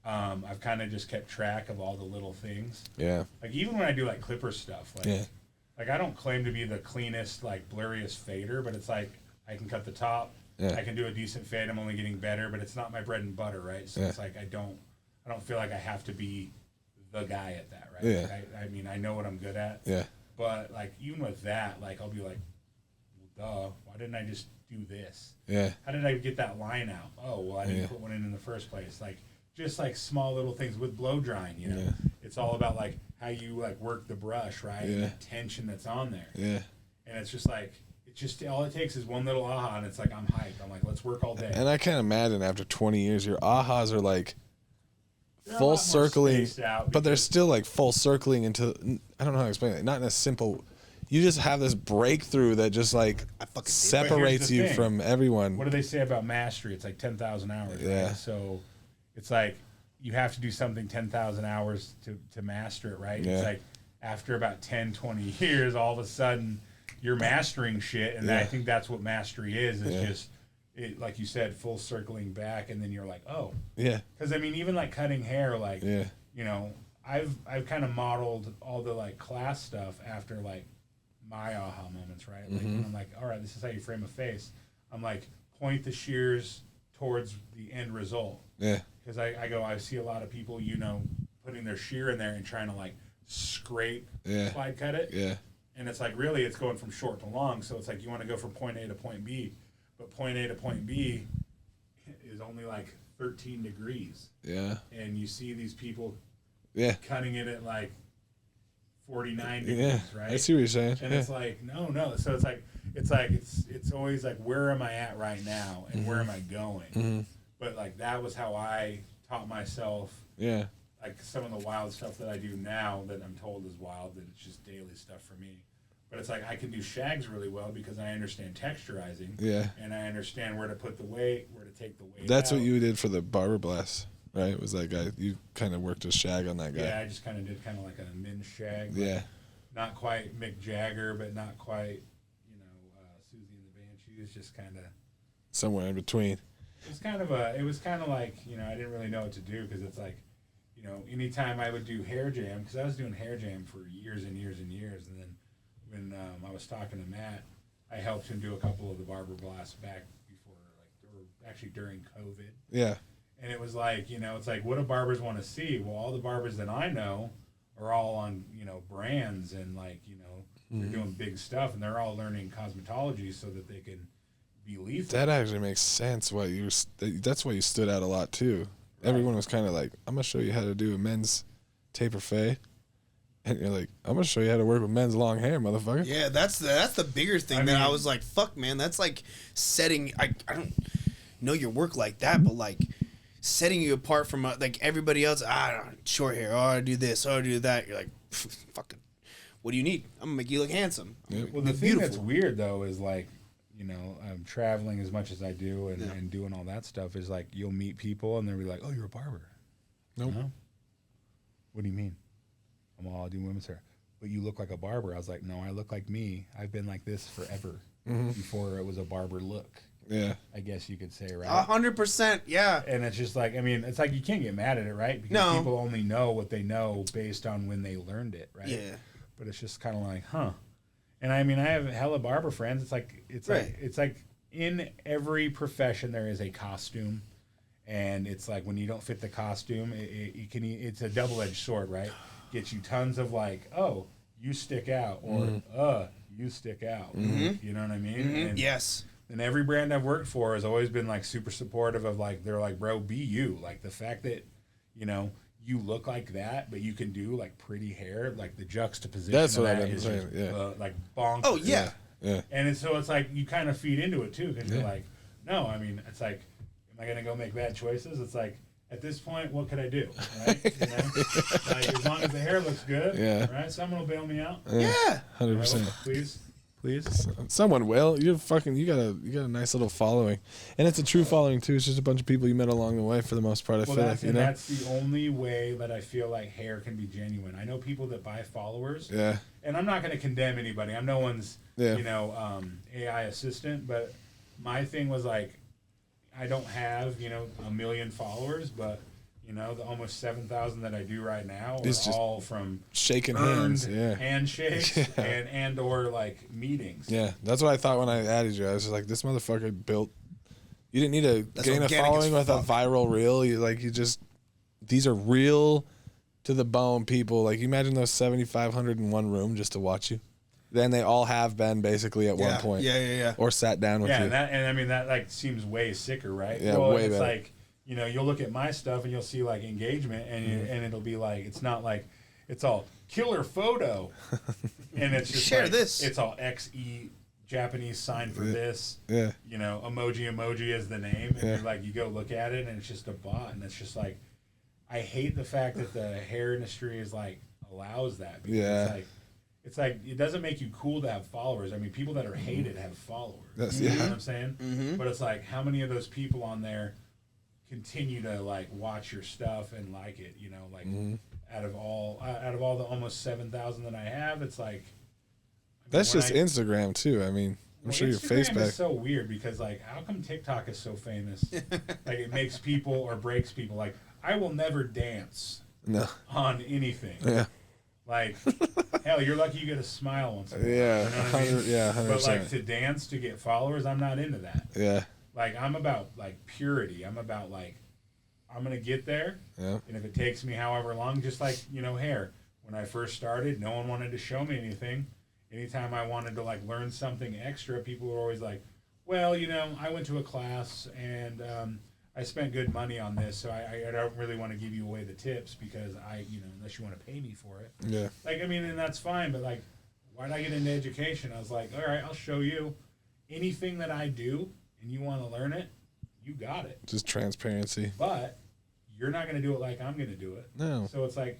I've kind of just kept track of all the little things. Yeah. Like even when I do like clipper stuff, like Yeah. like I don't claim to be the cleanest, like blurriest fader, but it's like I can cut the top. Yeah. I can do a decent fade. I'm only getting better, but it's not my bread and butter, right? So Yeah. it's like I don't feel like I have to be the guy at that, right? Yeah. Like, I mean, I know what I'm good at. Yeah. But like even with that, like I'll be like, well, duh, why didn't I just do this? Yeah. How did I get that line out? Oh, well, I didn't Yeah. put one in the first place. Like just like small little things with blow drying, Yeah. It's all about like how you like work the brush, right? And Yeah. the tension that's on there. Yeah. And it's just like all it takes is one little aha, and it's like I'm hyped. I'm like, let's work all day. And I can't imagine after 20 years, your ahas are like They're a full lot more circling, spaced out but they're because- still like full circling into. I don't know how to explain it. Not in a simple. You just have this breakthrough that just like fucking did. separates the you thing. from everyone. What do they say about mastery? It's like 10,000 hours. Yeah. Right? So it's like you have to do something 10,000 hours to master it, right? Yeah. It's like after about 10, 20 years, all of a sudden you're mastering shit. And Yeah. I think that's what mastery is Yeah. just, like you said, full circling back. And then you're like, oh. Yeah. Because, I mean, even like cutting hair, like, Yeah. I've kind of modeled all the like class stuff after like my aha moments, right? Like Mm-hmm. when I'm like, all right, this is how you frame a face. I'm like, point the shears towards the end result. Yeah. Because I see a lot of people, putting their shear in there and trying to like scrape, Yeah. slide cut it. Yeah. And it's like, really, it's going from short to long. So it's like, you want to go from point A to point B. But point A to point B is only like 13 degrees. Yeah. And you see these people Yeah. cutting it at like 49 Yeah. degrees, right? I see what you're saying. And Yeah. it's like, no. So it's like, it's always like, where am I at right now and where am I going? But like that was how I taught myself. Yeah. Like some of the wild stuff that I do now that I'm told is wild, that it's just daily stuff for me. But it's like I can do shags really well because I understand texturizing. Yeah. And I understand where to put the weight, where to take the weight. That's out. what you did for the barber blast, right? Was that guy? You kind of worked a shag on that guy. Yeah, I just kind of did kind of like a min shag. Yeah. Not quite Mick Jagger, but not quite, Susie and the Banshees. Just kind of somewhere in between. It was kind of like, I didn't really know what to do because it's like, anytime I would do hair jam, because I was doing hair jam for years and years and years, and then when I was talking to Matt, I helped him do a couple of the barber blasts back before, or actually during COVID. Yeah. And it was like, it's like, what do barbers want to see? Well, all the barbers that I know are all on, brands and they're doing big stuff, and they're all learning cosmetology so that they can be lethal. That actually makes sense. That's why you stood out a lot too. Right. Everyone was kind of like, I'm gonna show you how to do a men's taper fade, and you're like, I'm gonna show you how to work with men's long hair, motherfucker. Yeah, that's the bigger thing I was like, fuck, man, that's like setting. I don't know your work like that, but like setting you apart from like everybody else. Short hair. Oh, I do this. Oh, I do that. You're like, fucking. What do you need? I'm gonna make you look handsome. Yep. Well, the thing that's weird though is like, I'm traveling as much as I do and doing all that stuff is like you'll meet people and they'll be like, oh, you're a barber. Nope. No. What do you mean? I do women's hair. But you look like a barber. I was like, no, I look like me. I've been like this forever before it was a barber look. Yeah. I guess you could say, right? 100%, yeah. And it's just like, it's like you can't get mad at it, right? Because people only know what they know based on when they learned it, right? Yeah. But it's just kind of like, huh. And I have hella barber friends. It's like in every profession there is a costume, and it's like when you don't fit the costume, it's a double-edged sword, right? Gets you tons of like, oh, you stick out, or you stick out. Mm-hmm. You know what I mean? Mm-hmm. And, yes. And every brand I've worked for has always been like super supportive of like, they're like, bro, be you. Like the fact that you look like that, but you can do like pretty hair, like the juxtaposition. That's of what that I've been is saying. just, Yeah. like bonk. Oh yeah. Yeah. And so it's like you kind of feed into it too, because you're like, no, it's like, am I gonna go make bad choices? It's like at this point, what could I do? Right? Like as long as the hair looks good, right? Someone will bail me out. Yeah. 100%. Please. Someone will. You got a nice little following, and it's a true following too. It's just a bunch of people you met along the way for the most part. I feel like that's the only way that I feel like hair can be genuine. I know people that buy followers. Yeah. And I'm not going to condemn anybody. I'm no one's AI assistant, but my thing was like, I don't have 1 million followers, but the almost 7,000 that I do right now are all from shaking hands, handshakes, and or like meetings. Yeah, that's what I thought when I added you. I was just like, this motherfucker built. You didn't need to gain a following with a viral reel. These are real, to the bone people. Like, you imagine those 7,500 in one room just to watch you. Then they all have been basically at one point. Yeah. Or sat down with you. That like seems way sicker, right? Yeah, way it's better. Like, you'll look at my stuff and you'll see like engagement, and it'll be like, it's not like it's all killer photo, and it's just share like, this. It's all XE Japanese sign for this. Yeah. Emoji is the name, and you're like, you go look at it and it's just a bot, and it's just like, I hate the fact that the hair industry is like allows that. Because it's like it doesn't make you cool to have followers. People that are hated have followers. You know what I'm saying? Mm-hmm. But it's like, how many of those people on there continue to like watch your stuff and like it? Out of all the almost 7,000 that I have, it's like that's just Instagram too. I'm sure your face back is so weird because like, how come TikTok is so famous? Like it makes people or breaks people. Like I will never dance on anything. Yeah. Like, hell, you're lucky you get a smile once in a while. Yeah, you know what I mean? 100%. But like to dance to get followers, I'm not into that. Yeah. Like I'm about like purity. I'm about like, I'm gonna get there. Yeah. And if it takes me however long, just like hair. When I first started, no one wanted to show me anything. Anytime I wanted to like learn something extra, people were always like, well, I went to a class and I spent good money on this, so I don't really want to give you away the tips because unless you want to pay me for it. Yeah. Like, and that's fine, but like, why'd I get into education? I was like, all right, I'll show you anything that I do, and you want to learn it, you got it. Just transparency. But you're not going to do it like I'm going to do it. No. So it's like,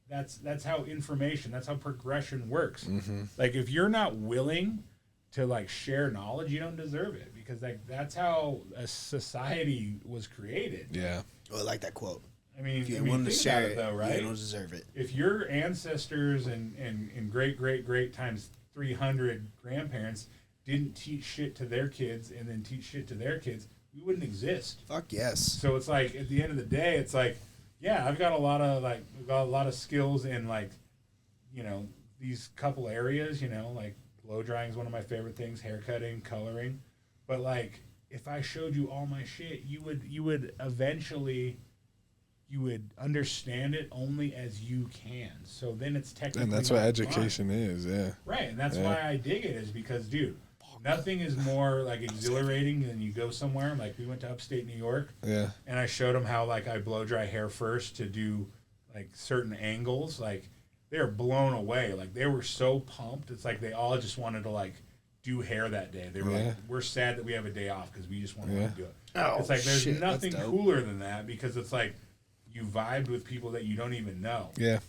that's how information, that's how progression works. Mm-hmm. Like, if you're not willing to like share knowledge, you don't deserve it, because like that's how a society was created. Yeah. Oh, I like that quote. I mean, If you want to think share about it, though, right? you don't deserve it. If your ancestors and great times 300 grandparents didn't teach shit to their kids and then teach shit to their kids, we wouldn't exist. Fuck yes. So it's like, at the end of the day, it's like, yeah, I've got a lot of skills in, like, you know, these couple areas, you know, like blow drying is one of my favorite things, hair cutting, coloring. But like, if I showed you all my shit, you would eventually, you would understand it only as you can. So then it's technically, And that's what not education fun. is, yeah. Right, and that's Yeah. why I dig it, is because, dude, nothing is more like exhilarating than you go somewhere. Like, we went to upstate New York, Yeah. and I showed them how, like, I blow dry hair first to do like certain angles. Like, they're blown away. Like, they were so pumped. It's like they all just wanted to like do hair that day. They were Yeah. like, we're sad that we have a day off because we just want to Yeah. do it. Oh, It's like there's shit, that's nothing dope. cooler than that, because it's like you vibed with people that you don't even know. Yeah.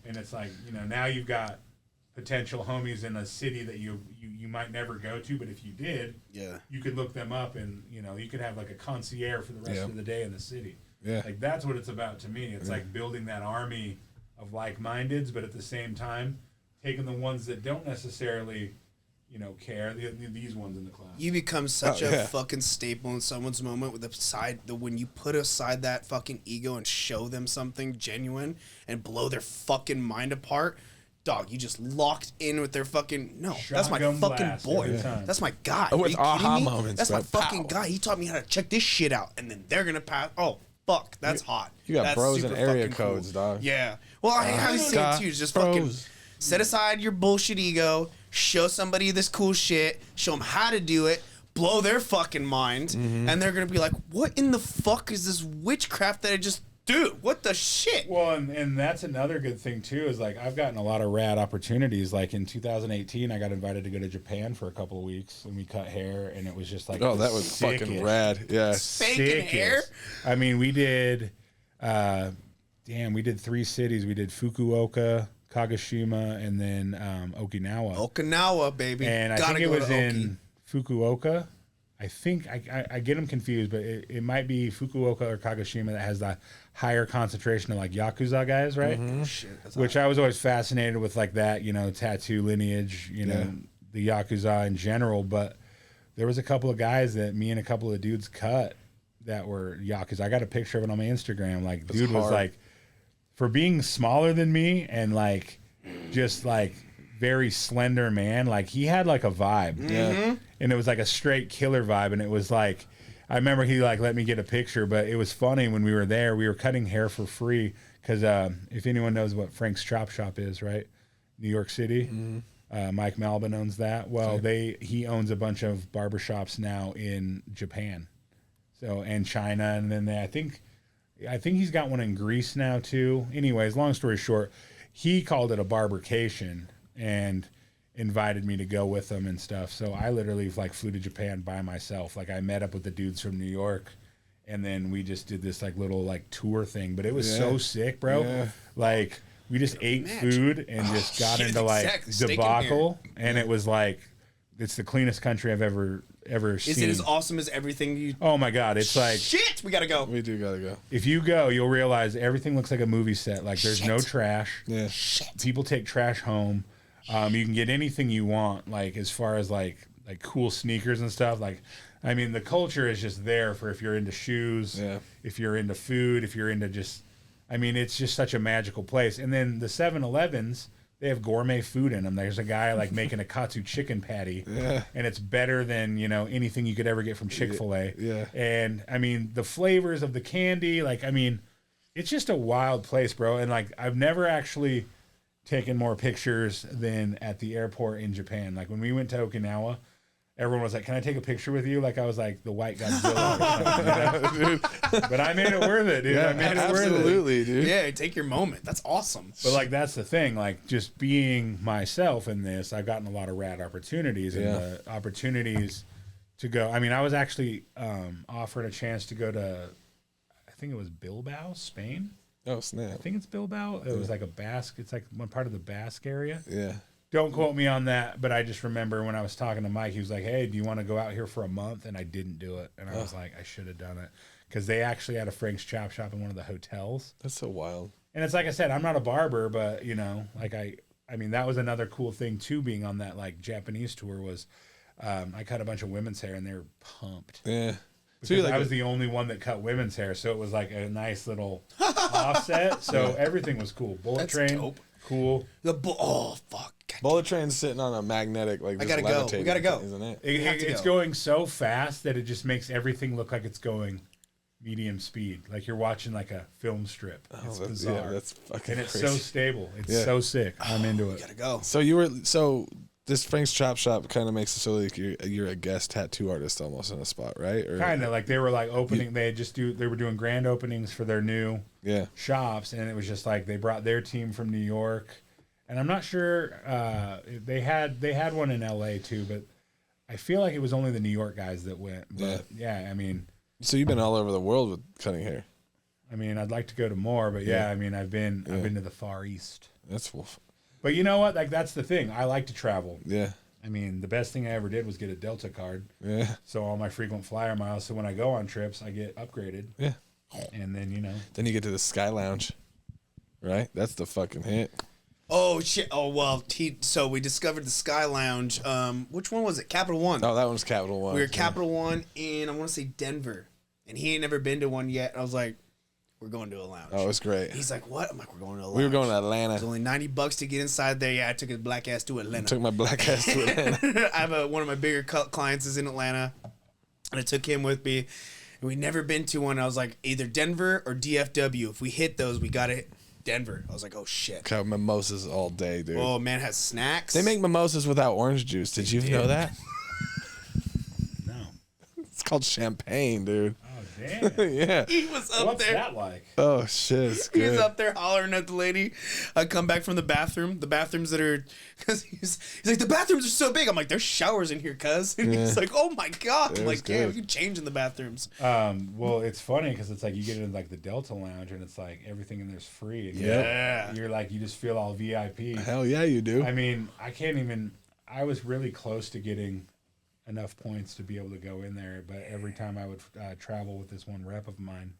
And it's like, you know, now you've got potential homies in a city that you might never go to, but if you did, Yeah. you could look them up, and, you know, you could have like a concierge for the rest Yeah. of the day in the city. Yeah. Like, that's what it's about to me. It's like building that army of like-mindeds, but at the same time, taking the ones that don't necessarily, you know, care, these ones in the class. You become such Oh, a yeah. fucking staple in someone's moment with when you put aside that fucking ego and show them something genuine and blow their fucking mind apart. Dog, you just locked in with their fucking that's my Shotgun fucking blast boy. every time. That's my guy. With Are you kidding aha me? moments, That's my bro. fucking Pow. guy. He taught me how to check this shit out, and then they're gonna pass. Oh fuck, that's hot. You got That's bros super and area fucking cool. codes, dog. Yeah. Well, I how you say it got too. Is just fucking bros. set aside your bullshit ego. Show somebody this cool shit. Show them how to do it. Blow their fucking mind, and they're gonna be like, "What in the fuck is this witchcraft that I just do? What the shit?" Well, and that's another good thing too, is like, I've gotten a lot of rad opportunities. Like, in 2018, I got invited to go to Japan for a couple of weeks, and we cut hair, and it was just like, Oh, that was sickest. fucking rad. Yeah. Faking hair. I mean, we did, we did 3 cities. We did Fukuoka, Kagoshima, and then Okinawa. Okinawa, baby. And I Gotta think it go was to Oki. in Fukuoka. I think I get them confused, but it might be Fukuoka or Kagoshima that has the higher concentration of like Yakuza guys, right? Shit, that's Which I was always fascinated with, like that, you know, tattoo lineage, you know, the Yakuza in general. But there was a couple of guys that me and a couple of dudes cut that were Yakuza. I got a picture of it on my Instagram. Like, dude was hard. like, for being smaller than me and like just like very slender man, like he had like a vibe. Yeah. And it was like a straight killer vibe. And it was like, I remember he like let me get a picture, but it was funny when we were there, we were cutting hair for free. Cause if anyone knows what Frank's Chop Shop is, right? New York City. Mike Malbin owns that. Well, he owns a bunch of barbershops now in Japan. So, and China. And then I think he's got one in Greece now too. Anyways, long story short, he called it a barbercation and invited me to go with him and stuff. So I literally like flew to Japan by myself. Like, I met up with the dudes from New York, and then we just did this like little like tour thing. But it was so sick, bro. Yeah. Like, we just ate food and just got shit, into like exactly. Steak and debacle, and it was like, it's the cleanest country I've ever seen. Is it as awesome as everything you? Oh my god, it's like, Shit, we gotta go. We do gotta go. if you go, you'll realize everything looks like a movie set. Like, there's no trash. Yeah. People take trash home. You can get anything you want, like as far as like cool sneakers and stuff. Like, I mean, the culture is just there for if you're into shoes, if you're into food, if you're into just, I mean, it's just such a magical place. And then the 7-Elevens, they have gourmet food in them. There's a guy like making a katsu chicken patty, and it's better than, you know, anything you could ever get from Chick-fil-A. Yeah. And I mean, the flavors of the candy, like, I mean, it's just a wild place, bro. And like, I've never actually taken more pictures than at the airport in Japan. Like, when we went to Okinawa, everyone was like, "Can I take a picture with you?" Like I was like the white Godzilla. Or something, you know? But I made it worth it, dude. I made it worth it. Absolutely, dude. Yeah, take your moment. That's awesome. But like that's the thing, like just being myself in this, I've gotten a lot of rad opportunities and the opportunities to go. I mean, I was actually offered a chance to go to, I think it was Bilbao, Spain. Oh snap! I think it's Bilbao. It was like a Basque. It's like one part of the Basque area. Yeah. Don't quote me on that, but I just remember when I was talking to Mike, he was like, "Hey, do you want to go out here for a month?" And I didn't do it, and I was like, "I should have done it," because they actually had a Frank's Chop Shop in one of the hotels. That's so wild. And it's like I said, I'm not a barber, but you know, like I mean, that was another cool thing too. Being on that like Japanese tour was, I cut a bunch of women's hair, and they were pumped. Yeah. So I was the only one that cut women's hair, so it was like a nice little offset. So everything was cool. Bullet Train, dope. cool. Oh fuck. Bullet Train's sitting on a magnetic, like, I gotta go. We gotta go. Isn't it? It's going so fast that it just makes everything look like it's going medium speed, like you're watching like a film strip. It's bizarre. Yeah, that's fucking and it's crazy. so stable. It's so sick. I'm into it. Gotta go. So this Frank's Chop Shop kind of makes it so like you're a guest tattoo artist almost in a spot, right? Or Kind of like they were like opening. They were doing grand openings for their new shops, and it was just like they brought their team from New York. And I'm not sure they had one in LA too, but I feel like it was only the New York guys that went. But yeah, I mean, so you've been all over the world with cutting hair. I mean, I'd like to go to more, but I mean, I've been to the Far East. That's wolf. But you know what? Like that's the thing. I like to travel. Yeah. I mean, the best thing I ever did was get a Delta card. Yeah. So all my frequent flyer miles. So when I go on trips, I get upgraded. Yeah. And then Then you get to the Sky Lounge, right? That's the fucking hit. Oh shit! Oh well, so we discovered the Sky Lounge. Which one was it? Capital One. Oh, that one's Capital One. We were Capital One in I want to say Denver, and he ain't never been to one yet. I was like, "We're going to a lounge." Oh, it's great. He's like, "What?" I'm like, "We're going to a lounge." We were going to It was Atlanta. only $90 to get inside there. Yeah, I took his black ass to Atlanta. Took my black ass to Atlanta. I have one of my bigger clients is in Atlanta, and I took him with me. And we never been to one. I was like, either Denver or DFW. If we hit those, we got it. Denver. I was like, oh shit. Got mimosas all day, dude. Oh man, has snacks. They make mimosas without orange juice. Did you know that? no. It's called champagne, dude. Oh damn. Yeah. He was up What's there. that like? Oh shit, it's good. He's up there hollering at the lady. I come back from the bathroom. The bathrooms that are, because he's like, the bathrooms are so big. I'm like, there's showers in here, cuz. And he's like, oh my god. I'm like, damn, you can change in the bathrooms. Well, it's funny because it's like you get into like the Delta Lounge and it's like everything in there's free. And Yeah. you're like you just feel all VIP. Hell yeah, you do. I mean, I can't even. I was really close to getting enough points to be able to go in there, but every time I would travel with this one rep of mine,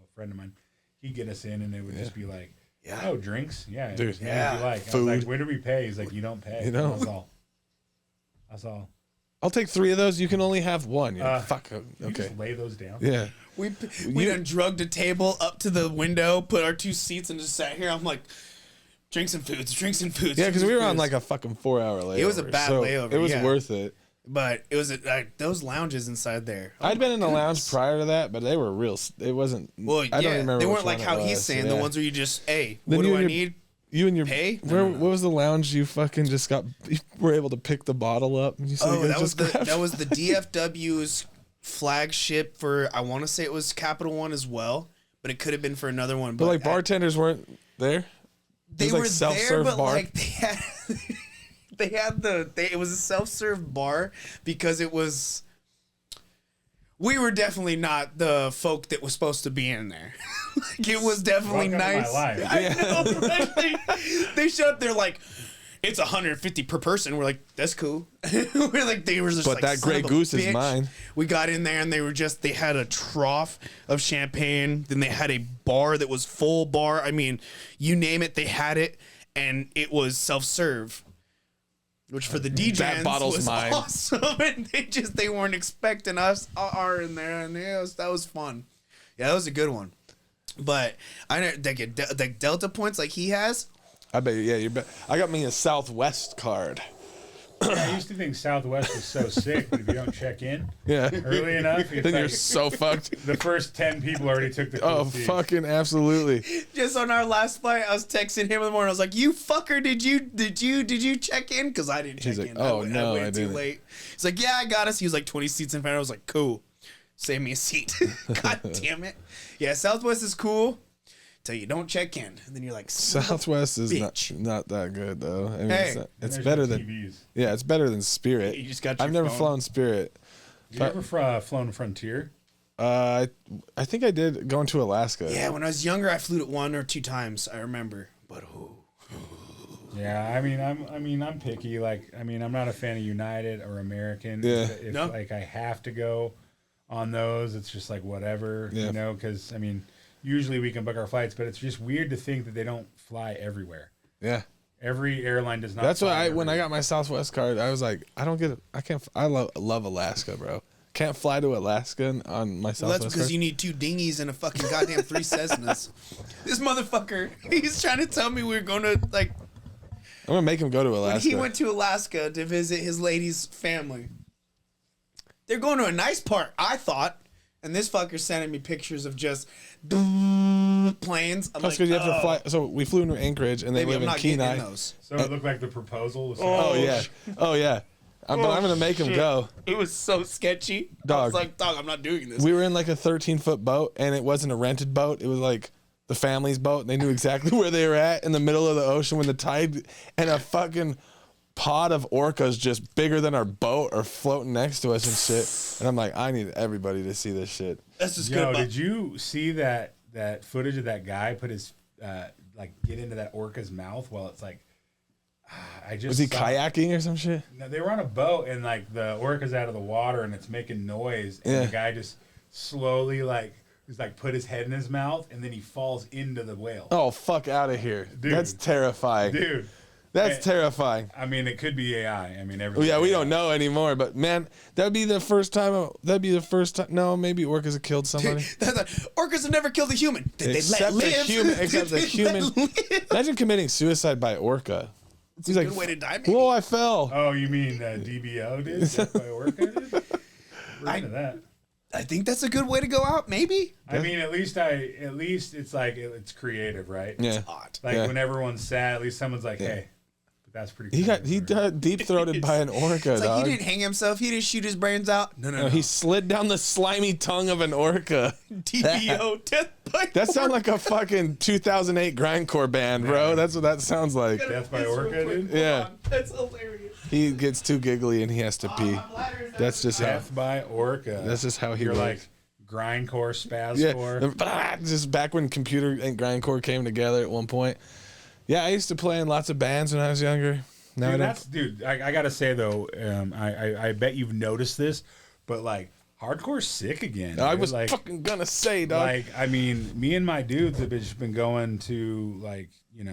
a friend of mine, he'd get us in and it would just be like, oh, drinks? Yeah. Dude, yeah. Like. Food. I was like, where do we pay? He's like, you don't pay. You don't. That's all. I'll take 3 of those. You can only have 1. You're like, fuck. You Okay. just lay those down. Yeah. We done drugged a table up to the window, put our 2 seats, and just sat here. I'm like, drinks and foods. Yeah, because we were on like a fucking 4-hour layover. It was a bad layover, It was yeah. worth it. But it was those lounges inside there. I'd been in a lounge prior to that, but they were real. It wasn't. Well, I don't remember. they which weren't like one how it he's was. saying. The ones where you just, hey, Then what do I you- need? You and your Pay? Where No, no. what was the lounge you fucking just got? You were able to pick the bottle up. And you said Oh, you that was just grabbed- that was the DFW's flagship for. I want to say it was Capital One as well, but it could have been for another one. But like bartenders weren't there. they was, like, were there, self-serve but bar. like they had it was a self-serve bar because it was. We were definitely not the folk that was supposed to be in there. Like, it was definitely Welcome to nice. my life. I know, right? They showed up there like, it's 150 per person. We're like, that's cool. We're like, they were just But like, that son Grey of a Goose is bitch. mine. We got in there and they had a trough of champagne. Then they had a bar that was full bar. I mean, you name it, they had it, and it was self-serve. Which for the DJs That bottle's was mine. awesome, and they weren't expecting us are in there, and that was fun. Yeah, that was a good one. But I know like Delta points like he has. I bet. Yeah, you bet. I got me a Southwest card. I used to think Southwest was so sick, but if you don't check in Yeah. early enough, it's Then you're like so fucked. the first 10 people already took the Oh, cool seats. fucking absolutely. Just on our last flight, I was texting him in the morning. I was like, "You fucker, did you check in? Because I didn't check He's like, in. "Oh, I no, waited I too didn't." late." He's like, "Yeah, I got us." He was like 20 seats in front. I was like, "Cool, save me a seat." God damn it. Yeah, Southwest is cool till you don't check in, and then you're like, Southwest is bitch. not that good though. I mean, Hey. it's, And it's there's better no than TVs. yeah, it's better than Spirit. You just got I've your never phone. flown Spirit. You ever flown Frontier? I think I did going to Alaska. Yeah, when I was younger, I flew it 1 or 2 times. I remember, but Yeah, I'm picky. Like, I'm not a fan of United or American. Yeah. If No. like I have to go on those, it's just like whatever, Yeah. because usually we can book our flights, but it's just weird to think that they don't fly everywhere. Yeah. Every airline does not. That's fly why when I everywhere. got my Southwest card, I was like, I love Alaska, bro. Can't fly to Alaska on my well, Southwest that's because card. you need 2 dinghies and a fucking goddamn 3 Cessnas. This motherfucker, he's trying to tell me we're going to like. I'm gonna make him go to When Alaska. he went to Alaska to visit his lady's family, they're going to a nice part, I thought. And this fucker's sending me pictures of just planes. I'm Plus, like, because you have to fly. So we flew into Anchorage, and they Baby, live I'm in not getting in Kenai. those. So it looked like the proposal. Was Oh yeah, oh yeah. But I'm gonna make him shit. go. It was so sketchy. I Dog. was like, dog, I'm not doing this. We were in like a 13-foot boat, and it wasn't a rented boat. It was like the family's boat, and they knew exactly where they were at in the middle of the ocean when the tide and a fucking pod of orcas just bigger than our boat are floating next to us and shit. And I'm like, I need everybody to see this shit. That's just Yo, good. did you see that footage of that guy put his get into that orca's mouth while it's like I just Was he saw- kayaking or some shit? No, they were on a boat and like the orca's out of the water and it's making noise and Yeah. the guy just slowly put his head in his mouth and then he falls into the whale. Oh, fuck out of here. Dude. That's terrifying. Dude, That's Hey, terrifying. it could be AI. Everything. Well, yeah, we don't know anymore, but man, that'd be the first time. No, maybe orcas have killed somebody. Orcas have never killed a human. Did they Except let the live? human. Except the Did they human. let live? Imagine committing suicide by orca. It's a good way to die, maybe. Whoa, I fell. Oh, you mean DBO did? Death by Orca did? We're into that. I think that's a good way to go out, maybe. At least it's like it's creative, right? Yeah. Odd. Like Yeah. when everyone's sad, at least someone's like, "Hey, that's pretty." He creative, got deep throated by an orca, It's like dog. he didn't hang himself. He didn't shoot his brains out. No. He slid down the slimy tongue of an orca. DBO, death by That sounds like a fucking 2008 grindcore band, bro. That's what that sounds like. Death by Orca, dude. Yeah. That's hilarious. He gets too giggly and he has to pee. That's just how. Death by Orca. That's just how he You're works. like grindcore, Yeah, spazcore. just back when computer and grindcore came together at one point. Yeah, I used to play in lots of bands when I was younger. Now I don't. Dude, I gotta say though, I bet you've noticed this, but like hardcore's sick again. I dude. was like, fucking gonna say, dog. like me and my dudes have just been going to like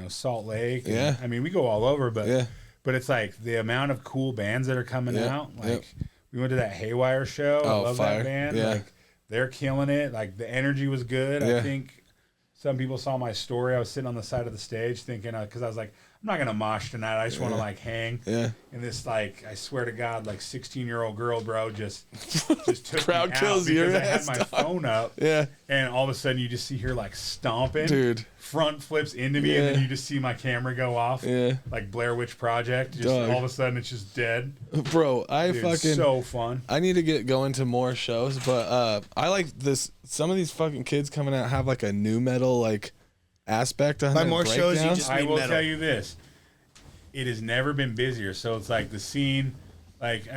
Salt Lake. and- Yeah. we go all over, but Yeah. but it's like the amount of cool bands that are coming Yeah, out. Like yep. we went to that Haywire show. I Oh, love fire. that band. Yeah. Like they're killing it. Like the energy was good. Yeah. I think some people saw my story. I was sitting on the side of the stage thinking, because I was like, I'm not gonna mosh tonight. I just want to like hang. Yeah. And this like, I swear to God, like 16-year-old girl, bro, just took Crowd me out kills because your I had ass, my dog. phone up. Yeah. And all of a sudden, you just see her like stomping, Dude. front flips into me, and Yeah. then you just see my camera go off, Yeah. like Blair Witch Project. Just Dog. all of a sudden, it's just dead. Bro, I Dude, fucking. so fun. I need to get going to more shows, but I like this. Some of these fucking kids coming out have like a new metal like aspect on By their more shows, you breakdowns. just- I mean will metal. tell you this: it has never been busier. So it's like the scene, like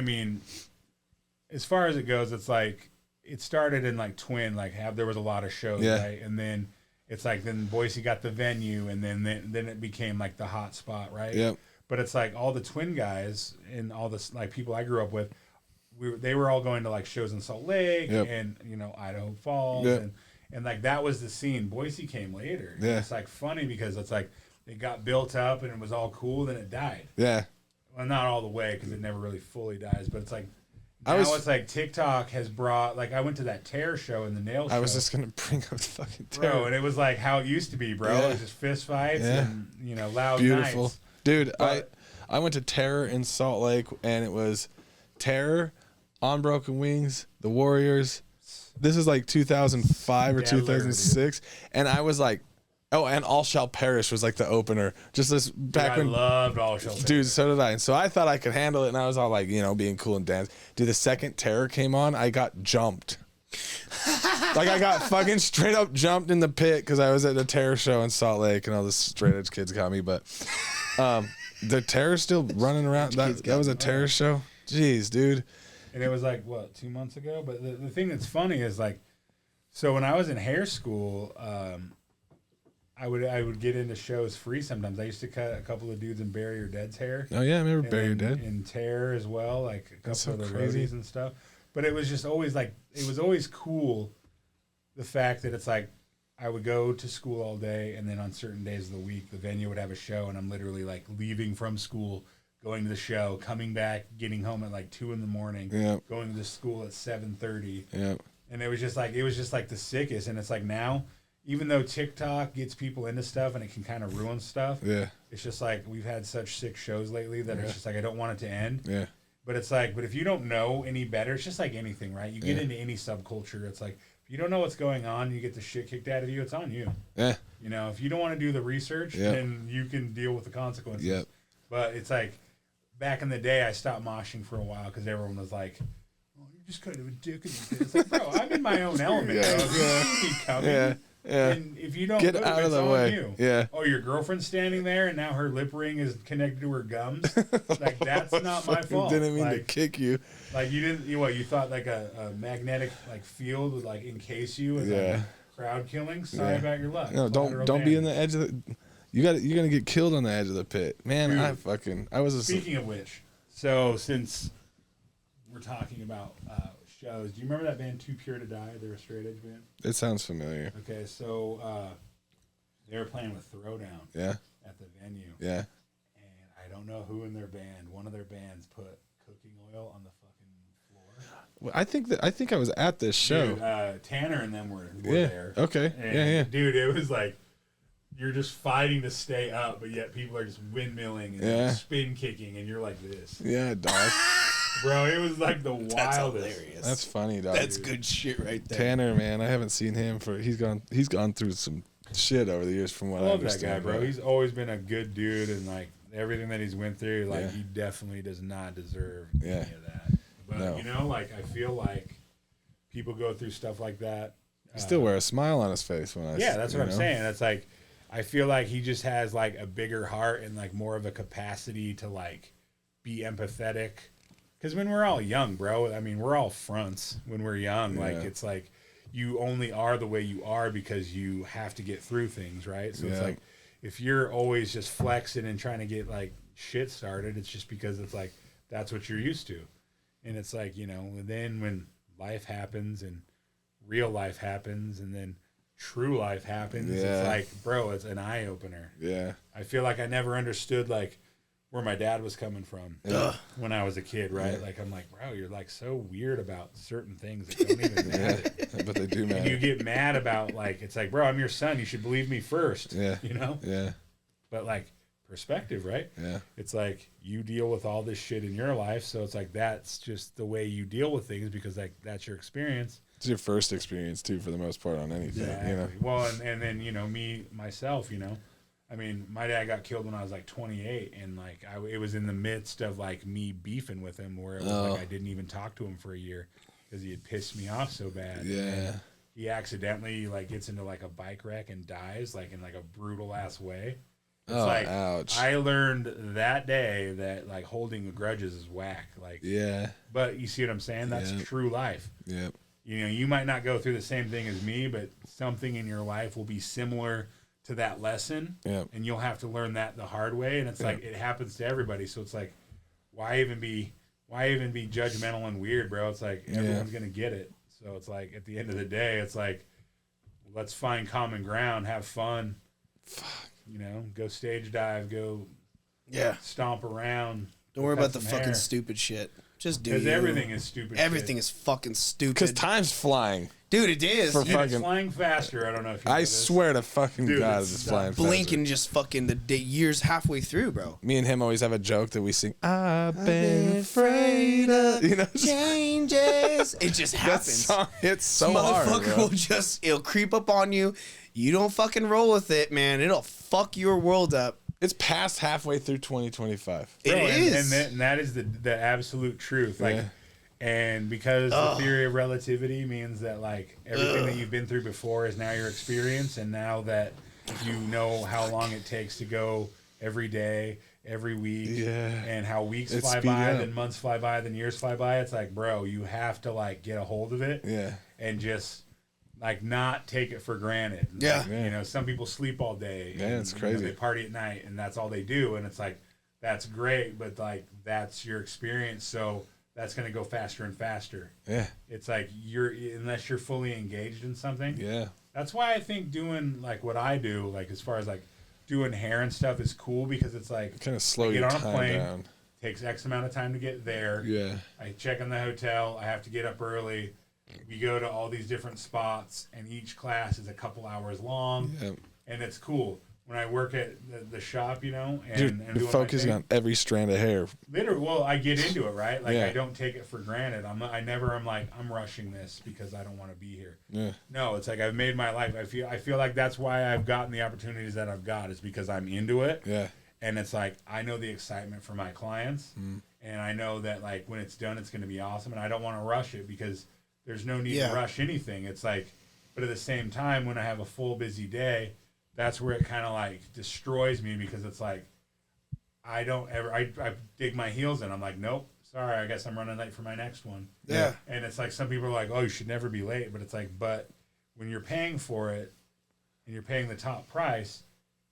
as far as it goes, it's like it started in like Twin, there was a lot of shows, Yeah. right? And then it's like then Boise got the venue, and then it became like the hot spot, right? Yep. But it's like all the Twin guys and all this like people I grew up with, they were all going to like shows in Salt Lake Yep. and Idaho Falls Yep. and like that was the scene. Boise came later. And Yeah. it's like funny because it's like it got built up and it was all cool, then it died. Yeah. Well, not all the way because it never really fully dies, but it's like I now was- it's like TikTok has brought like I went to that Tear show in the nail show. I was just gonna bring up the fucking bro, terror. and it was like how it used to be, bro. Yeah. It was just fist fights Yeah. and loud Beautiful. nights. Dude, But- I went to Terror in Salt Lake, and it was Terror, On Broken Wings, The Warriors. This is like 2005 or 2006, and I was like, oh, and All Shall Perish was like the opener. Just this back when I loved All Shall Perish. Dude, so did I. And so I thought I could handle it, and I was all like, being cool and dance. Dude, the second Terror came on, I got jumped. Like, I got fucking straight up jumped in the pit because I was at the Terror show in Salt Lake, and all the straight edge kids got me. But the Terror's still running around. That was a Terror show? Jeez, dude. And it was like, 2 months ago? But the thing that's funny is, like, so when I was in hair school, I would get into shows free sometimes. I used to cut a couple of dudes in Bury Your Dead's hair. Oh, yeah, I remember Bury Your Dead. And Terror as well, like a couple of the crazy. roadies and stuff. But it was just always like, it was always cool, the fact that it's like, I would go to school all day, and then on certain days of the week, the venue would have a show, and I'm literally like leaving from school, going to the show, coming back, getting home at like 2 a.m, going to school at 7:30. Yep. And it was just like the sickest. And it's like now, even though TikTok gets people into stuff and it can kind of ruin stuff, it's just like we've had such sick shows lately that it's just like I don't want it to end. Yeah. But it's like, but if you don't know any better, it's just like anything, right? You get into any subculture, it's like if you don't know what's going on, you get the shit kicked out of you, it's on you. Yeah. If you don't want to do the research, then you can deal with the consequences. Yep. But it's like back in the day, I stopped moshing for a while because everyone was like, "Oh, you're just kind of a dick." It's like, bro, I'm in my own element. Bro. If you see me coming, and if you don't get move, out of it's the on way. you. Yeah. Oh, your girlfriend's standing there, and now her lip ring is connected to her gums. Like, that's not my fault. Didn't mean to like, kick you. Like, you didn't. You thought like a magnetic like field would like encase you as like crowd killing. Sorry about your luck. No, don't be in the edge of the. You're gonna get killed on the edge of the pit, man. Dude, I was. Speaking of which, so since we're talking about shows, do you remember that band Too Pure to Die? They're a straight edge band. It sounds familiar. Okay, so they were playing with Throwdown. Yeah. At the venue. Yeah. And I don't know who in their band. One of their bands put cooking oil on the fucking floor. Well, I think I was at this show. Dude, Tanner and them were there. Okay. And dude, it was like you're just fighting to stay up, but yet people are just windmilling and spin kicking, and you're like this. Yeah, dog. Bro, it was like the wildest. That's hilarious. That's funny, dog. That's good shit right there. Tanner, man, I haven't seen him he's gone through some shit over the years from what I love understand. that guy, bro. He's always been a good dude, and like everything that he's went through, like he definitely does not deserve any of that. But like I feel like people go through stuff like that. He still wear a smile on his face when I. Yeah, that's what I'm saying. That's like I feel like he just has like a bigger heart and like more of a capacity to like be empathetic. Because when we're all young, bro, I mean, we're all fronts when we're young. Yeah. Like, it's like you only are the way you are because you have to get through things, right? So it's like if you're always just flexing and trying to get, like, shit started, it's just because it's like that's what you're used to. And it's like, then when life happens and real life happens and then true life happens, it's like, bro, it's an eye-opener. Yeah. I feel like I never understood, like, where my dad was coming from when I was a kid, right? Yeah. Like, I'm like, bro, you're like so weird about certain things that don't even matter. But they do matter. And you get mad about, like, it's like, bro, I'm your son. You should believe me first. Yeah. Yeah. But, like, perspective, right? Yeah. It's like you deal with all this shit in your life. So it's like that's just the way you deal with things because, like, that's your experience. It's your first experience, too, for the most part on anything. Yeah. Well, and then, myself, I mean, my dad got killed when I was like 28, and like it was in the midst of like me beefing with him, where it was like I didn't even talk to him for a year because he had pissed me off so bad. Yeah, and he accidentally like gets into like a bike wreck and dies like in like a brutal ass way. It's like, ouch. I learned that day that like holding grudges is whack. Like, but you see what I'm saying? That's true life. Yep. You might not go through the same thing as me, but something in your life will be similar to that lesson, and you'll have to learn that the hard way. And it's like it happens to everybody, so it's like, why even be judgmental and weird, bro? It's like everyone's gonna get it. So it's like at the end of the day, it's like let's find common ground, have fun. Fuck. Go stage dive, go stomp around. Don't worry about the fucking stupid shit. Just do it. Because everything is stupid. Everything is fucking stupid. Because time's flying. Dude, it is. For And fucking- it's flying faster. I don't know if you know I this. swear to fucking Dude, God, it's it's flying faster. Blinking just fucking the years halfway through, bro. Me and him always have a joke that we sing. I've been afraid of, you know, changes. It just that happens. song hits so hard. Motherfucker Bro. will it'll creep up on you. You don't fucking roll with it, man. It'll fuck your world up. It's past halfway through 2025. It Bro, is. and that is the absolute truth. Like, Yeah. and because the theory of relativity means that like everything that you've been through before is now your experience, and now that you know how long it takes to go every day, every week, Yeah. and how weeks It's fly speed by, up. then months fly by, then years fly by. It's like, bro, you have to like get a hold of it, Yeah. and just like not take it for granted. Yeah. Like, you know, some people sleep all day. Yeah, and, it's you know, crazy. they party at night, and that's all they do. And it's like, that's great, but like that's your experience, so that's gonna go faster and faster. Yeah. It's like unless you're fully engaged in something. Yeah. That's why I think doing like what I do, like as far as like doing hair and stuff, is cool because it's like Kind of slow I get your on a time plane, down. takes X amount of time to get there. Yeah. I check in the hotel. I have to get up early. We go to all these different spots, and each class is a couple hours long, Yeah. and it's cool. When I work at the shop, you know, and, Dude, and you're doing my focusing thing, on every strand of hair. literally, well, I get into it, right? Like Yeah. I don't take it for granted. I never am like I'm rushing this because I don't want to be here. Yeah. No, it's like I've made my life. I feel like that's why I've gotten the opportunities that I've got is because I'm into it. Yeah. And it's like I know the excitement for my clients, and I know that like when it's done, it's going to be awesome, and I don't want to rush it because there's no need Yeah. to rush anything. It's like, but at the same time, when I have a full busy day, that's where it kind of like destroys me because it's like I don't ever I dig my heels in. I'm like, nope, sorry, I guess I'm running late for my next one. Yeah. And it's like some people are like, oh, you should never be late, but it's like, but when you're paying for it and you're paying the top price,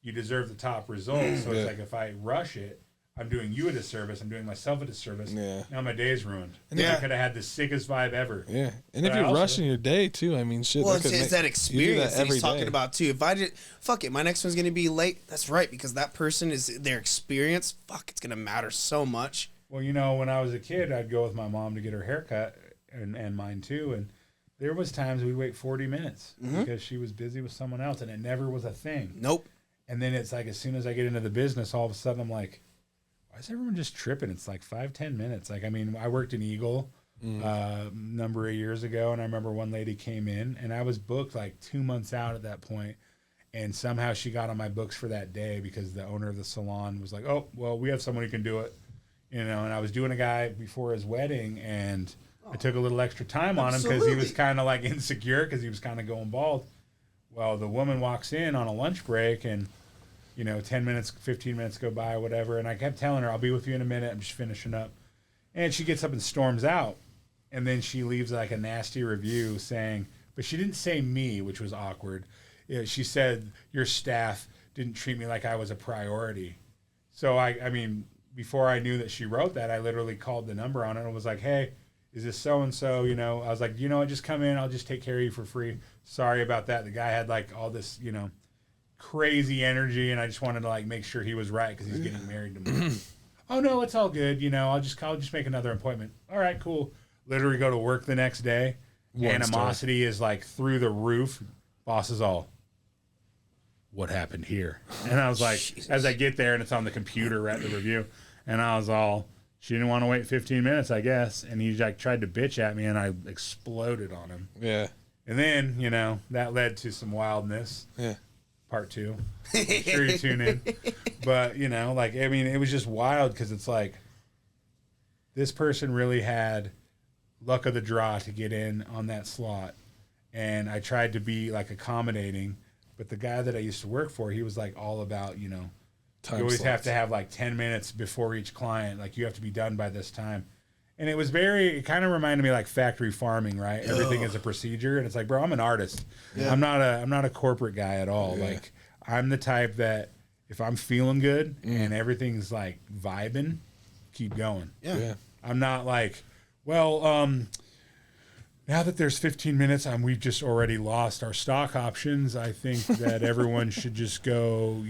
you deserve the top result. So Yeah. it's like if I rush it, I'm doing you a disservice. I'm doing myself a disservice. Yeah. Now my day's ruined. And Yeah. I could have had the sickest vibe ever. Yeah. And But if I you're also- rushing your day too, I mean, shit. Well, that could it's make- that you do experience that every he's talking day. about too. If I did, fuck it, my next one's gonna be late. That's right, because that person is their experience. Fuck, it's gonna matter so much. Well, you know, when I was a kid, I'd go with my mom to get her haircut and mine too. And there was times we'd wait 40 minutes because she was busy with someone else, and it never was a thing. Nope. And then it's like as soon as I get into the business, all of a sudden I'm like, why is everyone just tripping? It's like 5-10 minutes. Like, I mean, I worked in Eagle number of years ago, and I remember one lady came in, and I was booked like 2 months out at that point, and somehow she got on my books for that day because the owner of the salon was like, oh, well, we have someone who can do it, you know. And I was doing a guy before his wedding, and I took a little extra time on him because he was Absolutely. kind of like insecure because he was kind of going bald. Well, the woman walks in on a lunch break, and 10 minutes, 15 minutes go by, whatever. And I kept telling her, I'll be with you in a minute. I'm just finishing up. And she gets up and storms out. And then she leaves like a nasty review saying, but she didn't say me, which was awkward. She said, your staff didn't treat me like I was a priority. So I mean, before I knew that she wrote that, I literally called the number on it and was like, hey, is this so-and-so? I was like, what, just come in. I'll just take care of you for free. Sorry about that. The guy had like all this, crazy energy, and I just wanted to like make sure he was right because he's getting married to me. Oh no, it's all good. I'll just make another appointment. All right, cool. Literally go to work the next day. Animosity is like through the roof. Boss is all, what happened here? And I was like, as I get there and it's on the computer, right, the review, and I was all, she didn't want to wait 15 minutes, I guess. And he like tried to bitch at me, and I exploded on him. Yeah. And then, that led to some wildness. Yeah. Part 2. I'm sure you tune in. But, it was just wild because it's like this person really had luck of the draw to get in on that slot. And I tried to be like accommodating, but the guy that I used to work for, he was like all about, you always have to have like 10 minutes before each client. Like you have to be done by this time. And it kind of reminded me like factory farming, right? Everything is a procedure. And it's like, bro, I'm an artist. Yeah. I'm not a corporate guy at all. Yeah. Like I'm the type that if I'm feeling good and everything's like vibing, keep going. Yeah. I'm not like, well, now that there's 15 minutes and we've just already lost our stock options, I think that everyone should just go,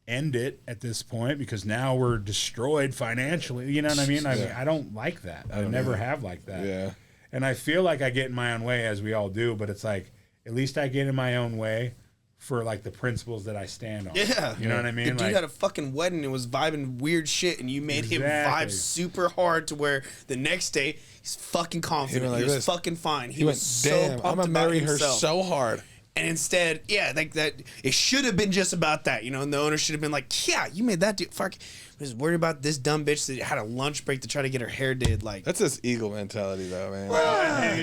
end it at this point because now we're destroyed financially. You know what I mean? I don't like that. I never have liked that. Yeah. And I feel like I get in my own way, as we all do, but it's like, at least I get in my own way for like the principles that I stand on. Yeah. You know what I mean? The dude Like, had a fucking wedding and was vibing weird shit, and you made him Exactly. vibe super hard to where the next day he's fucking confident. went like He was this. fucking fine. He went, was so damn, pumped I'm gonna about marry her himself. so hard. And instead, yeah, like that, it should have been just about that, you know. And the owner should have been like, "Yeah, you made that dude. Fuck, was worried about this dumb bitch that had a lunch break to try to get her hair did." Like, That's this eagle mentality, though, man.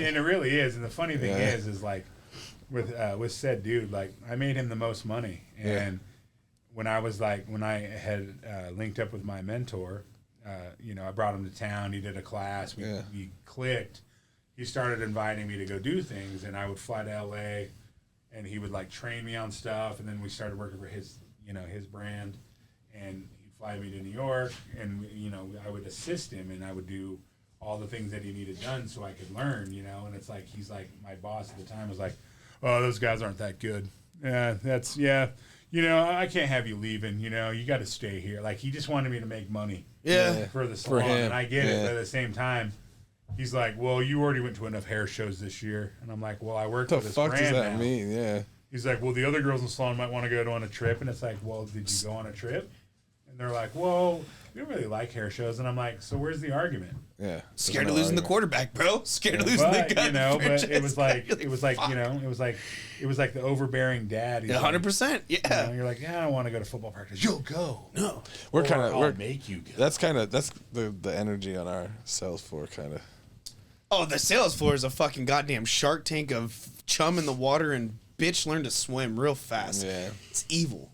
and it really is. And the funny thing Yeah. is like, with said dude, like I made him the most money. And when I had linked up with my mentor, you know, I brought him to town. He did a class. We clicked. He started inviting me to go do things, and I would fly to LA, and he would like train me on stuff. And then we started working for his brand, and he'd fly me to New York, and you know, I would assist him, and I would do all the things that he needed done so I could learn, you know. And it's like, he's like, my boss at the time was like, "Oh, those guys aren't that good. You know, I can't have you leaving, you know, you got to stay here." Like, he just wanted me to make money for the salon. him. And I get it, but at the same time, he's like, "Well, you already went to enough hair shows this year." And I'm like, "Well, I work What for the this fuck brand does that now." mean? Yeah. He's like, "Well, the other girls in the salon might want to go on a trip." And it's like, "Well, did you go on a trip?" And they're like, "Well, we don't really like hair shows." And I'm like, "So where's the argument?" Yeah. scared of losing the quarterback, bro. Scared of losing But, the gun. you know, but franchise. it was like, Fuck. you know, it was like the overbearing dad. He's 100%. like, Yeah. you know, you're like, "Yeah, I don't want to go to football practice." You'll go. No. We're Or kind of I'll make you go. That's the energy on our sales floor, kind of. Oh, the sales floor is a fucking goddamn Shark Tank of chum in the water and bitch learn to swim real fast. Yeah. It's evil.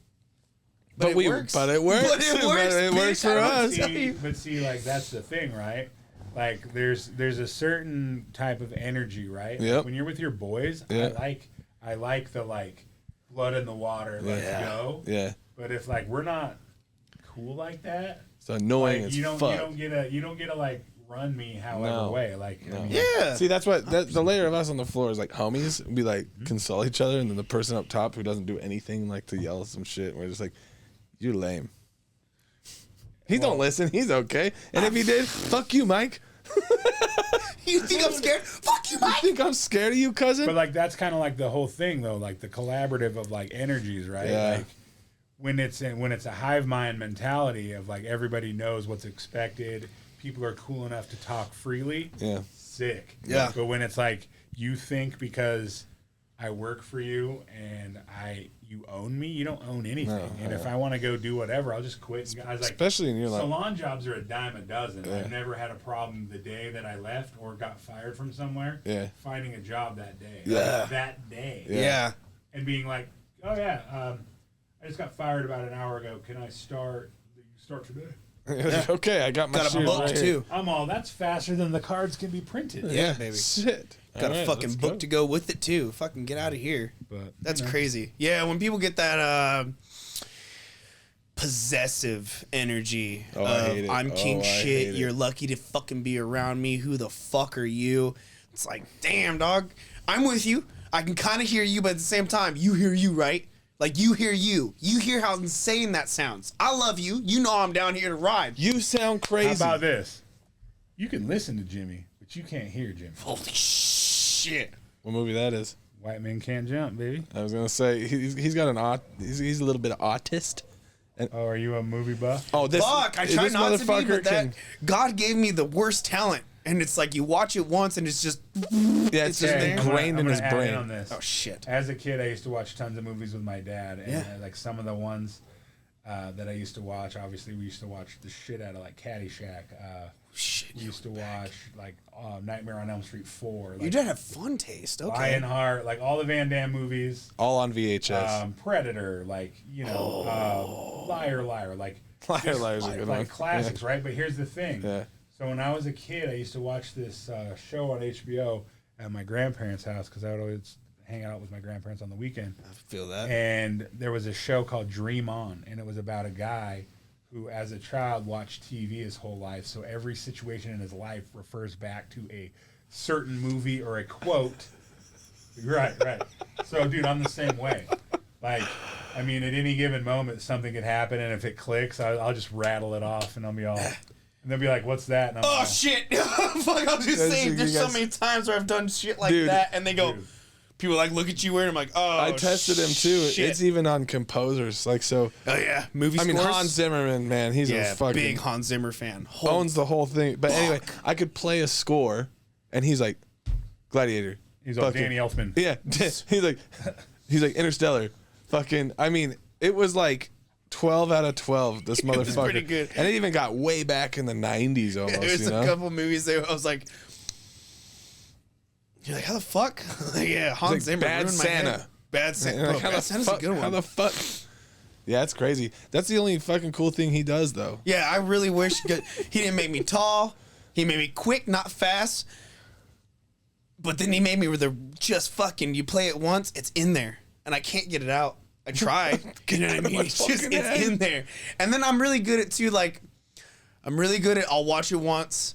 But it works. But it works. But it works, It works bitch. for I don't us. But see, like, that's the thing, right? Like, there's a certain type of energy, right? Yep. Like, when you're with your boys, Yeah. I like the like blood in the water, let's go. Yeah. But if like we're not cool like that, It's annoying like, as you don't fuck. get to like run me however No. way. Like, I mean, Yeah. See, that's what the layer of us on the floor is like homies. We like console each other, and then the person up top who doesn't do anything like to yell some shit. We're just like, "You're lame." He don't listen. He's okay. And if he did, fuck you, Mike. You think I'm scared? Fuck you, You Mike. think I'm scared of you, cousin? But like that's kind of like the whole thing though, like the collaborative of like energies, right? Yeah. Like when it's a hive mind mentality of like everybody knows what's expected, people are cool enough to talk freely. Yeah. Sick. Yeah. But when it's like you think because I work for you and you own me, you don't own anything. No, and if I want to go do whatever, I'll just quit. I was like, Especially in your life. salon jobs are a dime a dozen. Yeah. I've never had a problem the day that I left or got fired from somewhere. Yeah. Finding a job that day. Yeah. Like, that day. Yeah. And being like, "Oh yeah, I just got fired about an hour ago. Can I start today?" Okay, I got my Got a shoes book right here. too. I'm all, that's faster than the cards can be printed. Yeah, baby. Shit. Got a fucking book to go with it too. Fucking get out of here. But That's crazy. Yeah, when people get that possessive energy Oh, I of hate it. I'm king Oh, I shit, hate it. you're lucky to fucking be around me. Who the fuck are you? It's like, damn, dog. I'm with you. I can kind of hear you, but at the same time, you hear you, right? Like, you hear you. You hear how insane that sounds. I love you. You know I'm down here to ride. You sound How crazy. about this? You can listen to Jimmy, but you can't hear Jimmy. Holy shit. What movie that is? White men can't jump, baby. I was gonna say he's got an he's a little bit of autist. Oh, are you a movie buff? Oh, this Fuck, I try this not to be, motherfucker but that, God gave me the worst talent. And it's like you watch it once and it's just, yeah, it's it's just just there. ingrained in his add in brain. on this. oh shit. As a kid, I used to watch tons of movies with my dad, and Yeah. like some of the ones that I used to watch. Obviously, we used to watch the shit out of like Caddyshack. Shit. We used to watch like Nightmare on Elm Street 4. Like, You did have fun taste. Okay. Lionheart, like all the Van Damme movies. All on VHS. Predator, like Liar, like Liar, just, Liar's a like, good like one. classics, right? But here's the thing. Yeah. So when I was a kid, I used to watch this show on HBO at my grandparents' house because I would always hang out with my grandparents on the weekend. I feel that. And there was a show called Dream On, and it was about a guy who, as a child, watched TV his whole life. So every situation in his life refers back to a certain movie or a quote. Right. So, dude, I'm the same way. Like, I mean, at any given moment, something could happen, and if it clicks, I'll just rattle it off, and I'll be all, And they'll be like, "What's that?" And I'm Oh like, shit! Fuck! I was just saying. There's so many times where I've done shit like that, and they go, people like look at you weird. I'm like, oh. I tested him too. Shit. It's even on composers. Like so. Oh yeah, movie. I mean, scores? Hans Zimmerman, man, he's a fucking big Hans Zimmer fan. owns the whole thing. But anyway, I could play a score, and he's like, Gladiator. He's like fucking, Danny Elfman. Yeah, he's like Interstellar. Fucking, I mean, it was like 12 out of 12. This motherfucker. was pretty good. And it even got way back in the 90s almost. There's you know? a couple movies there. I was like, you're like, how the fuck? Like, yeah, Hans like Zimmer Bad ruined my Santa. head. Bad Santa. Like, Oh, Bad Santa's a good one. How the fuck? Yeah, it's crazy. That's the only fucking cool thing he does, though. Yeah, I really wish he didn't make me tall. He made me quick, not fast. But then he made me where they're just fucking. You play it once, it's in there, and I can't get it out. I try. You know what I mean? It's in there. And then I'm really good at too. Like, I'm really good at. I'll watch it once,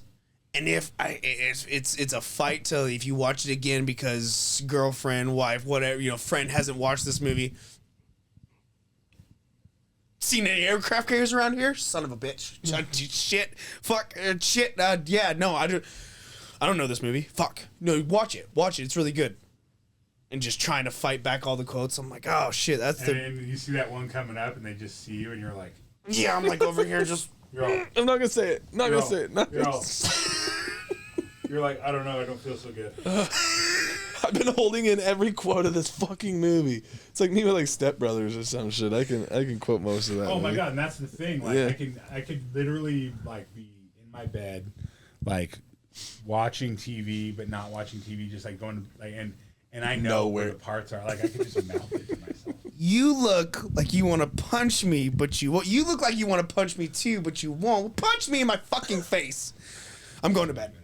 and if it's a fight till if you watch it again because girlfriend, wife, whatever, friend hasn't watched this movie. Seen any aircraft carriers around here? Son of a bitch. Shit. Fuck. Shit. Yeah, no, I don't know this movie. Fuck. No, watch it. Watch it. It's really good. And just trying to fight back all the quotes. I'm like, oh, shit. That's the... And you see that one coming up, and they just see you, and you're like... Yeah, I'm like over here just... You're all, I'm not going to say it. Not going to say it. You're like, I don't know. I don't feel so good. I've been holding in every quote of this fucking movie. It's like me with like Step Brothers or some shit. I can quote most of that. Oh my movie. God, and that's the thing. Like I could literally like be in my bed, like watching TV but not watching TV, just like going to like and I know where the parts are. Like I could just mouth it to myself. You look like you want to punch me, but you won't. You look like you want to punch me too, but you won't. Punch me in my fucking face. I'm going to bed.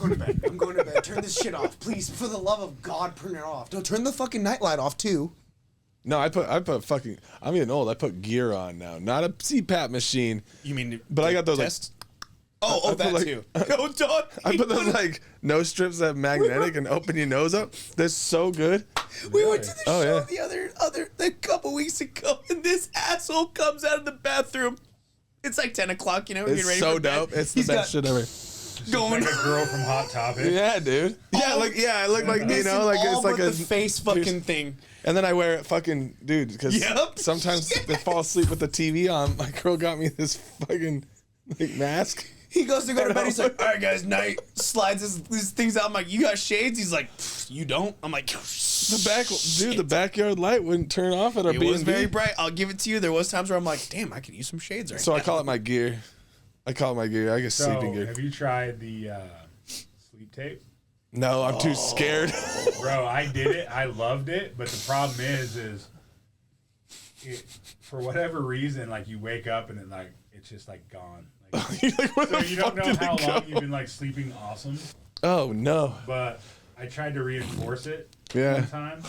I'm going to bed. Turn this shit off, please. For the love of God, turn it off. Don't turn the fucking nightlight off too. No, I put fucking. I'm getting old. I put gear on now, not a CPAP machine. You mean? But I got those tests? I That like, too. Go, dog. I put those like nose strips that magnetic and open your nose up. They're so good. We went to the show yeah. a couple weeks ago, and this asshole comes out of the bathroom. It's like 10 o'clock, we're getting It's ready so for bed. dope. It's the best shit ever. Going Like a girl from Hot Topic. Yeah, dude. Yeah, I look like like it's like the face fucking thing. And then I wear it fucking dude because sometimes they fall asleep with the TV on. My girl got me this fucking like mask. He goes to go to bed. He's like, all right, guys, night. Slides these things out. I'm like, you got shades? He's like, you don't? I'm like, the backyard light wouldn't turn off at our B&B. It was very bright. I'll give it to you. There was times where I'm like, damn, I could use some shades right now. So I call it my gear. I get sleeping gear. Have you tried the sleep tape? No, I'm too scared. Bro, I did it. I loved it. But the problem is it, for whatever reason, like you wake up and it's just like gone. Like, so you don't know how long you've been like sleeping awesome. Oh no. But I tried to reinforce it one time,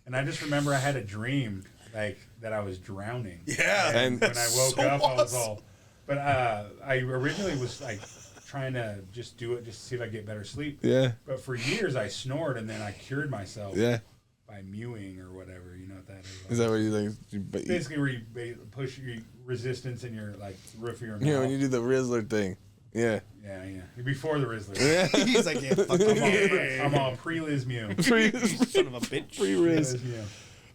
and I just remember I had a dream like that I was drowning. Yeah. And when I woke up, I was all. But I originally was like trying to just do it just to see if I get better sleep. Yeah. But for years I snored and then I cured myself. Yeah. By mewing or whatever, you know what that is. Is that what you think? Basically, where you push your resistance in your like roof of your mouth. Yeah, when you do the Rizzler thing. Yeah. Yeah. Before the Rizzler. Yeah. He's like, yeah, fuck I'm all pre-Liz mew. Son of a bitch. Pre-Riz.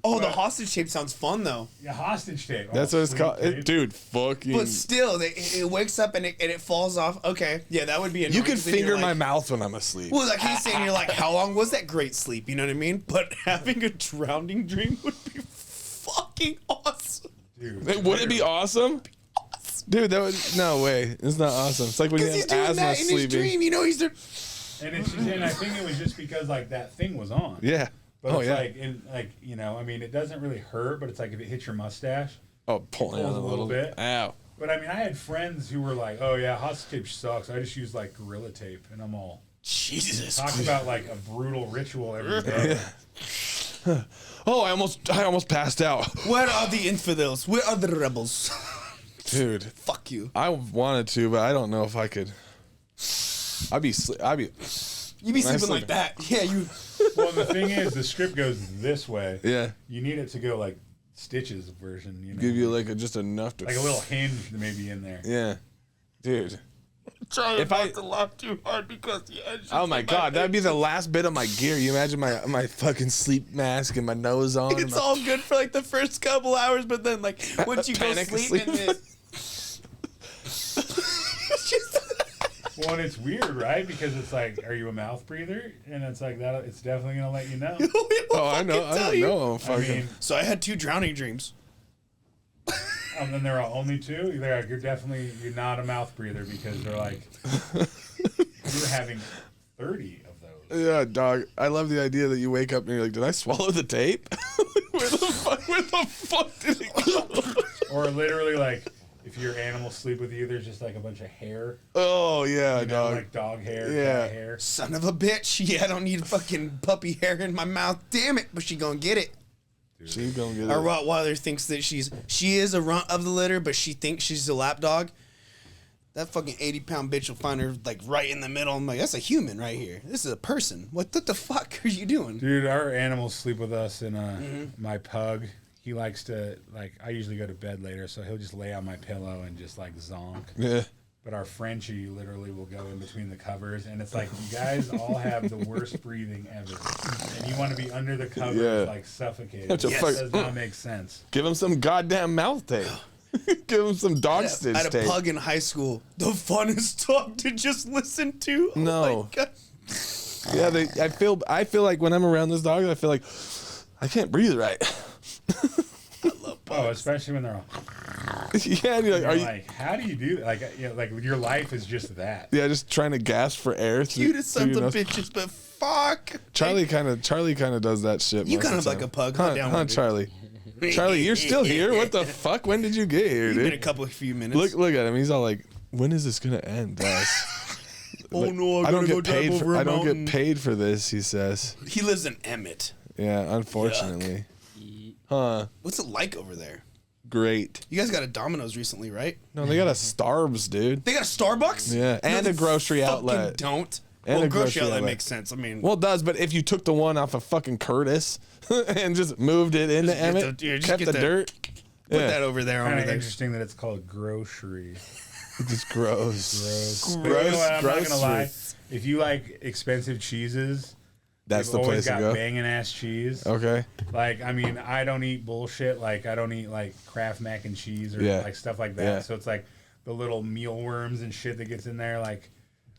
Oh, the hostage tape sounds fun though. Yeah, hostage tape. That's what it's called. Dude, fucking. But still, it wakes up and it falls off. Okay, yeah, that would be annoying. You can finger my mouth when I'm asleep. Well, like he's saying, you're like, how long was that great sleep? You know what I mean? But having a drowning dream would be fucking awesome. Dude, would it be awesome? Dude, that would no way. It's not awesome. It's like when you have asthma in his dream. He's there. And I think it was just because like that thing was on. Yeah. But I mean, it doesn't really hurt, but it's like if it hits your mustache. Oh, pulling out a little bit. Ow. But I mean, I had friends who were like, "Oh yeah, hostage tape sucks. I just use like Gorilla Tape," and I'm all, Jesus. Talk about like a brutal ritual every day. Oh, I almost passed out. Where are the infidels? Where are the rebels? Dude, fuck you. I wanted to, but I don't know if I could. You'd be sleeping like that. Yeah, you. Well, the thing is, the script goes this way. Yeah. You need it to go like Stitch's version. You know? Give you like just enough to. Like a little hinge maybe in there. Yeah. Dude. Trying If not I- to laugh too hard because the edge. Oh my god, that'd be the last bit of my gear. You imagine my fucking sleep mask and my nose on. and It's my- all good for like the first couple hours, but then like once you go Panic sleep, and asleep. Well, and it's weird, right? Because it's like, are you a mouth breather? And it's like that. It's definitely gonna let you know. Oh, I know. I don't know. I'm I fucking. mean, So I had 2 drowning dreams. and then there are only 2. They're like, you're not a mouth breather because they're like, you're having 30 of those. Yeah, dog. I love the idea that you wake up and you're like, did I swallow the tape? Where the fuck did it go? Or literally like, if your animals sleep with you, there's just like a bunch of hair. Oh yeah, You know, dog. like dog hair, Yeah. cat hair. Son of a bitch. Yeah, I don't need fucking puppy hair in my mouth. Damn it. But she gonna get it. She's gonna get Our it. Rottweiler thinks that she is a runt of the litter, but she thinks she's a lap dog. That fucking 80-pound bitch will find her like right in the middle. I'm like, that's a human right here. This is a person. What the fuck are you doing? Dude, our animals sleep with us, and my pug, he likes to, like, I usually go to bed later, so he'll just lay on my pillow and just, like, zonk. Yeah. But our Frenchie literally will go in between the covers, and it's like, you guys all have the worst breathing ever. And you want to be under the covers, Yeah. like, suffocated. That's a It fuck- does not make sense. Give him some goddamn mouth tape. Give him some dog stitch I had a tape. pug in high school. The funnest dog to just listen to. Oh No. my God. Yeah, I feel like when I'm around this dog, I feel like I can't breathe right. Oh, especially when they're all, Yeah, and you're like, you're are you? like, how do you do that? Like, you know, like, your life is just that. Yeah, just trying to gasp for air. Cute as through your sons of nose. bitches, but fuck. Charlie kind of does that shit. You most kind of of the like a time. pug. huh? Down Huh, with it. Charlie? Charlie, you're still here. What the fuck? When did you get here, Been a dude? couple of few minutes. Look at him. He's all like, when is this gonna end, guys? Oh Like, no, I don't gotta go get paid drive for. over a I don't mountain. get paid for this. He says. He lives in Emmett. Yeah, unfortunately. Huh? What's it like over there? Great. You guys got a Domino's recently, right? No, they got a Starbs, dude. They got a Starbucks? Yeah, and they a grocery fucking outlet. Don't. And Well, a grocery grocery outlet outlet. makes sense. I mean, Well, it does, but if you took the one off of fucking Curtis and just moved it into Just get Emmett, the- yeah, just kept get the the- dirt, put yeah, that over there. Kind Over of there. interesting that it's called grocery. just gross. Gross. Gross, You know what, I'm not gross gonna lie. food. If you like expensive cheeses, That's they've the always place to got go. banging ass cheese. Okay. Like, I mean, I don't eat bullshit. Like, I don't eat like Kraft mac and cheese or Yeah. like stuff like that. Yeah. So it's like the little mealworms and shit that gets in there. Like,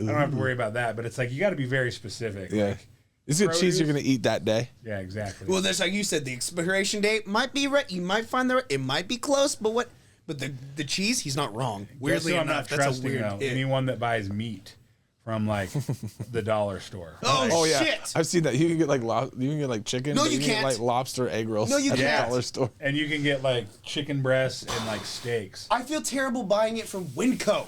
I don't have to worry about that. But it's like you got to be very specific. Yeah. Like, Is it cheese you're produce- gonna eat that day? yeah, exactly. Well, that's like you said. The expiration date might be right. You might find it might be close, but what? But the cheese, he's not wrong. Guess Weirdly who I'm enough, not that's a trusting, weird. though? hit. Anyone that buys meat from like the dollar store. Oh, Oh yeah, shit! I've seen that. You can get like you can get like chicken. No, but you can can't. Get, like lobster egg rolls. No, you at can't. the dollar store. And you can get like chicken breasts and like steaks. I feel terrible buying it from Winco.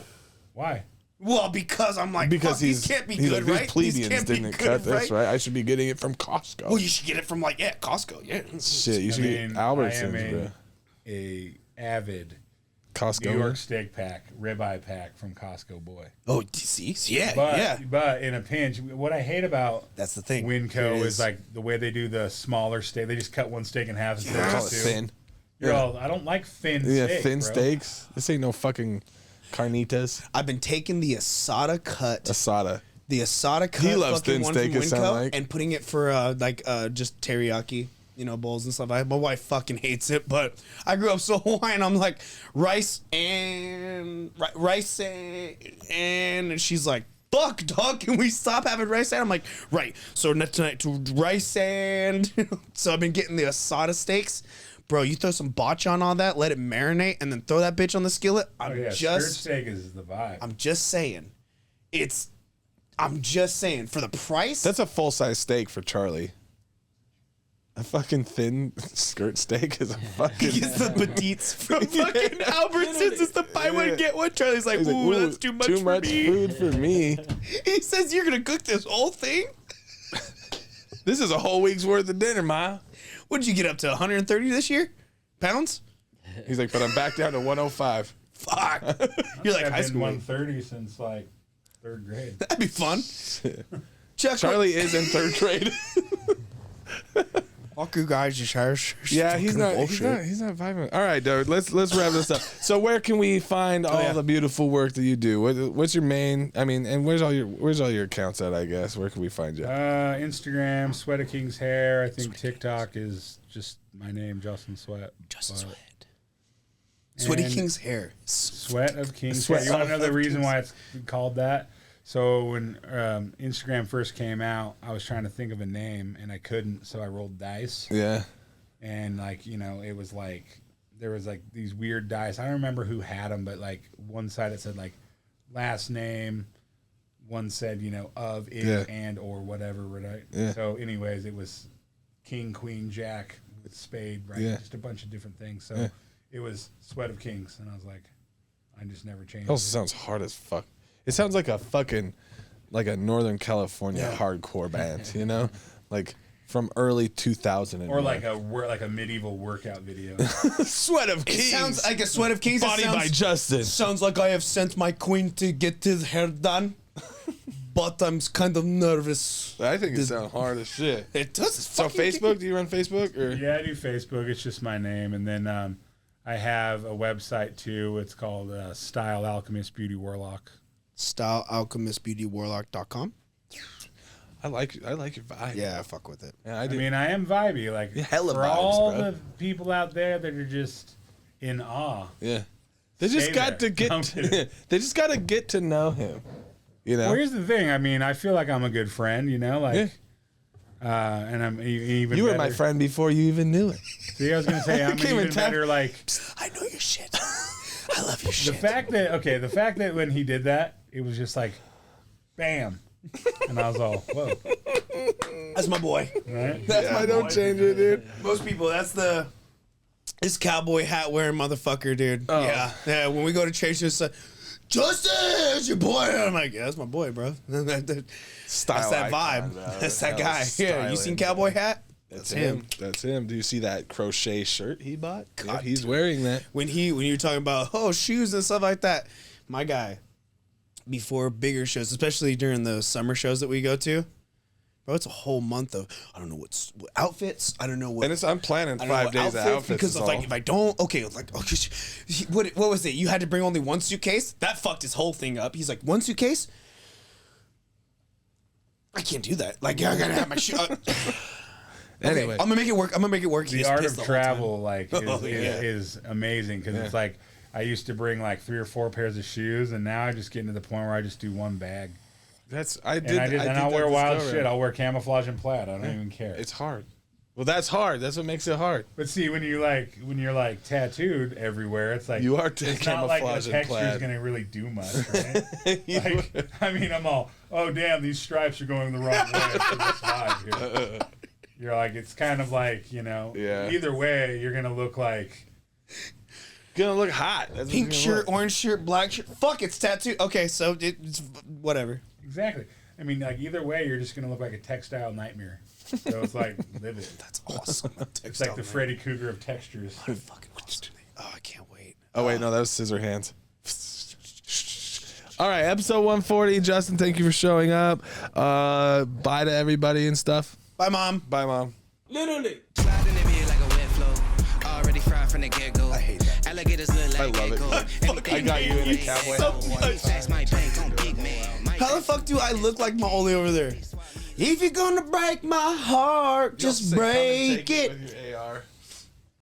Why? Well, because I'm like, Because fuck, these can't be good, like, right? These plebeians can't be didn't good, cut this, right? I should be getting it from Costco. Well, you should get it from like Costco. Yeah. Shit, you I should mean, get I Albertsons, am bro. a avid Costco. New York steak pack, ribeye pack from Costco boy. Oh, see, yeah, But yeah. but in a pinch, what I hate about That's the thing. Winco Here it is like the way they do the smaller steak. They just cut one steak in half instead Call of it two. thin. You're Yeah. all, I don't like thin Yeah, steak, thin bro. steaks. This ain't no fucking carnitas. I've been taking the asada cut, Asada. the asada cut. He loves fucking thin one steak, from it sound Winco, like. and putting it for just teriyaki, bowls and stuff. My wife fucking hates it, but I grew up so Hawaiian. I'm like rice and she's like, fuck, dog, can we stop having rice and? I'm like, right. So tonight to rice and so I've been getting the asada steaks. Bro, you throw some botch on all that, let it marinate, and then throw that bitch on the skillet. Oh yeah, skirt steak is the vibe. I'm just saying. I'm just saying, for the price. That's a full size steak for Charlie. A fucking thin skirt steak is a fucking. It's the petites from fucking Albertsons. It's the buy one, get one. Charlie's like, He's like, ooh, that's too much Too for much me. food for me. He says, you're going to cook this whole thing? This is a whole week's worth of dinner, Ma. What did you get up to, 130 this year? Pounds? He's like, but I'm back down to 105. Fuck. You're like I've high been school. 130 since like third grade. That'd be fun. Chuck, Charlie is in third grade. Fuck you guys, you shares. Yeah, he's not vibing. All right, dude. Let's wrap this up. So where can we find all the beautiful work that you do? What's your main? I mean, and where's all your accounts at? I guess where can we find you? Instagram, Sweat of King's Hair. I think TikTok is just my name, Justin Sweat. Justin Sweat. Sweaty King's Hair. Sweat of King's Hair. You want to know the reason why it's called that? So when Instagram first came out, I was trying to think of a name and I couldn't, so I rolled dice. Yeah. And like, you know, it was like there was like these weird dice. I don't remember who had them, but like one side it said like last name, one said, you know, of, is, and, or whatever, right? Yeah. So anyways, it was King, Queen, Jack with spade, right? Yeah. Just a bunch of different things. So it was Sweat of Kings, and I was like, I just never changed. It also sounds hard as fuck. It sounds like a fucking, like a Northern California hardcore band, you know, like from early 2000. Or like a medieval workout video. Sweat of Kings. It sounds like a Sweat of Kings. Body by Justin. Sounds like I have sent my queen to get his hair done, but I'm kind of nervous. I think it sounds hard as shit. It does. So Facebook? Do you run Facebook? Or? Yeah, I do Facebook. It's just my name, and then I have a website too. It's called Style Alchemist Beauty Warlock. StyleAlchemistBeautyWarlock.com. I like your vibe. Yeah, I fuck with it. Yeah, I mean, I am vibey. Like, hella for vibes, all bro. the people out there that are just in awe. Yeah. They just got to get they just got to get to know him. You know? Well, here's the thing. I mean, I feel like I'm a good friend, you know? Like, and I'm even You were better. my friend before you even knew it. See, I was going to say, I'm even better, like... I know your shit. I love your shit. The fact that when he did that, it was just like, bam. And I was all, whoa. That's my boy. Right? That's my don't boy. change it, dude. Most people, this cowboy hat wearing motherfucker, dude. Oh. Yeah. When we go to church, it's like, Justin, it's your boy. I'm like, yeah, that's my boy, bro. That's that vibe. That's that guy. Yeah, you seen cowboy hat? That's him. That's him. Do you see that crochet shirt he bought? Yeah, he's wearing that. When you're talking about shoes and stuff like that, my guy, before bigger shows, especially during the summer shows that we go to, bro, it's a whole month of I don't know what outfits. I don't know what. And I'm planning 5 days of outfits because of, like if I don't, what was it? You had to bring only one suitcase. That fucked his whole thing up. He's like, one suitcase. I can't do that. Like, I gotta have my shoe. Anyway, I'm gonna make it work. The art of travel, is amazing because it's like I used to bring like 3 or 4 pairs of shoes, and now I just get to the point where I just do one bag. I'll wear wild shit. I'll wear camouflage and plaid. I don't even care. It's hard. Well, that's hard. That's what makes it hard. But see, when you're like tattooed everywhere, it's like you are it's not like the texture is gonna really do much, right? Like, I mean, I'm all, oh damn, these stripes are going the wrong way for this vibe here. You're like, it's kind of like, you know, either way, you're gonna look like gonna look hot. That's pink shirt, orange shirt, black shirt. Fuck, it's tattooed. Okay, so it's whatever. Exactly. I mean, like either way, you're just gonna look like a textile nightmare. So it's like, live it. That's awesome. It's like the Freddy Krueger of textures. Fucking awesome. Oh, I can't wait. Oh wait, no, that was scissor hands. All right, episode 140. Justin, thank you for showing up. Bye to everybody and stuff. Bye, Mom. Bye, Mom. Literally. Sliding in here like a wet flow. Already fried from the get-go. I hate that. Alligators look like I love it. I got you in a cowboy hat. How the fuck do I look like my Oli over there? If you're gonna break my heart, just break it. With your AR.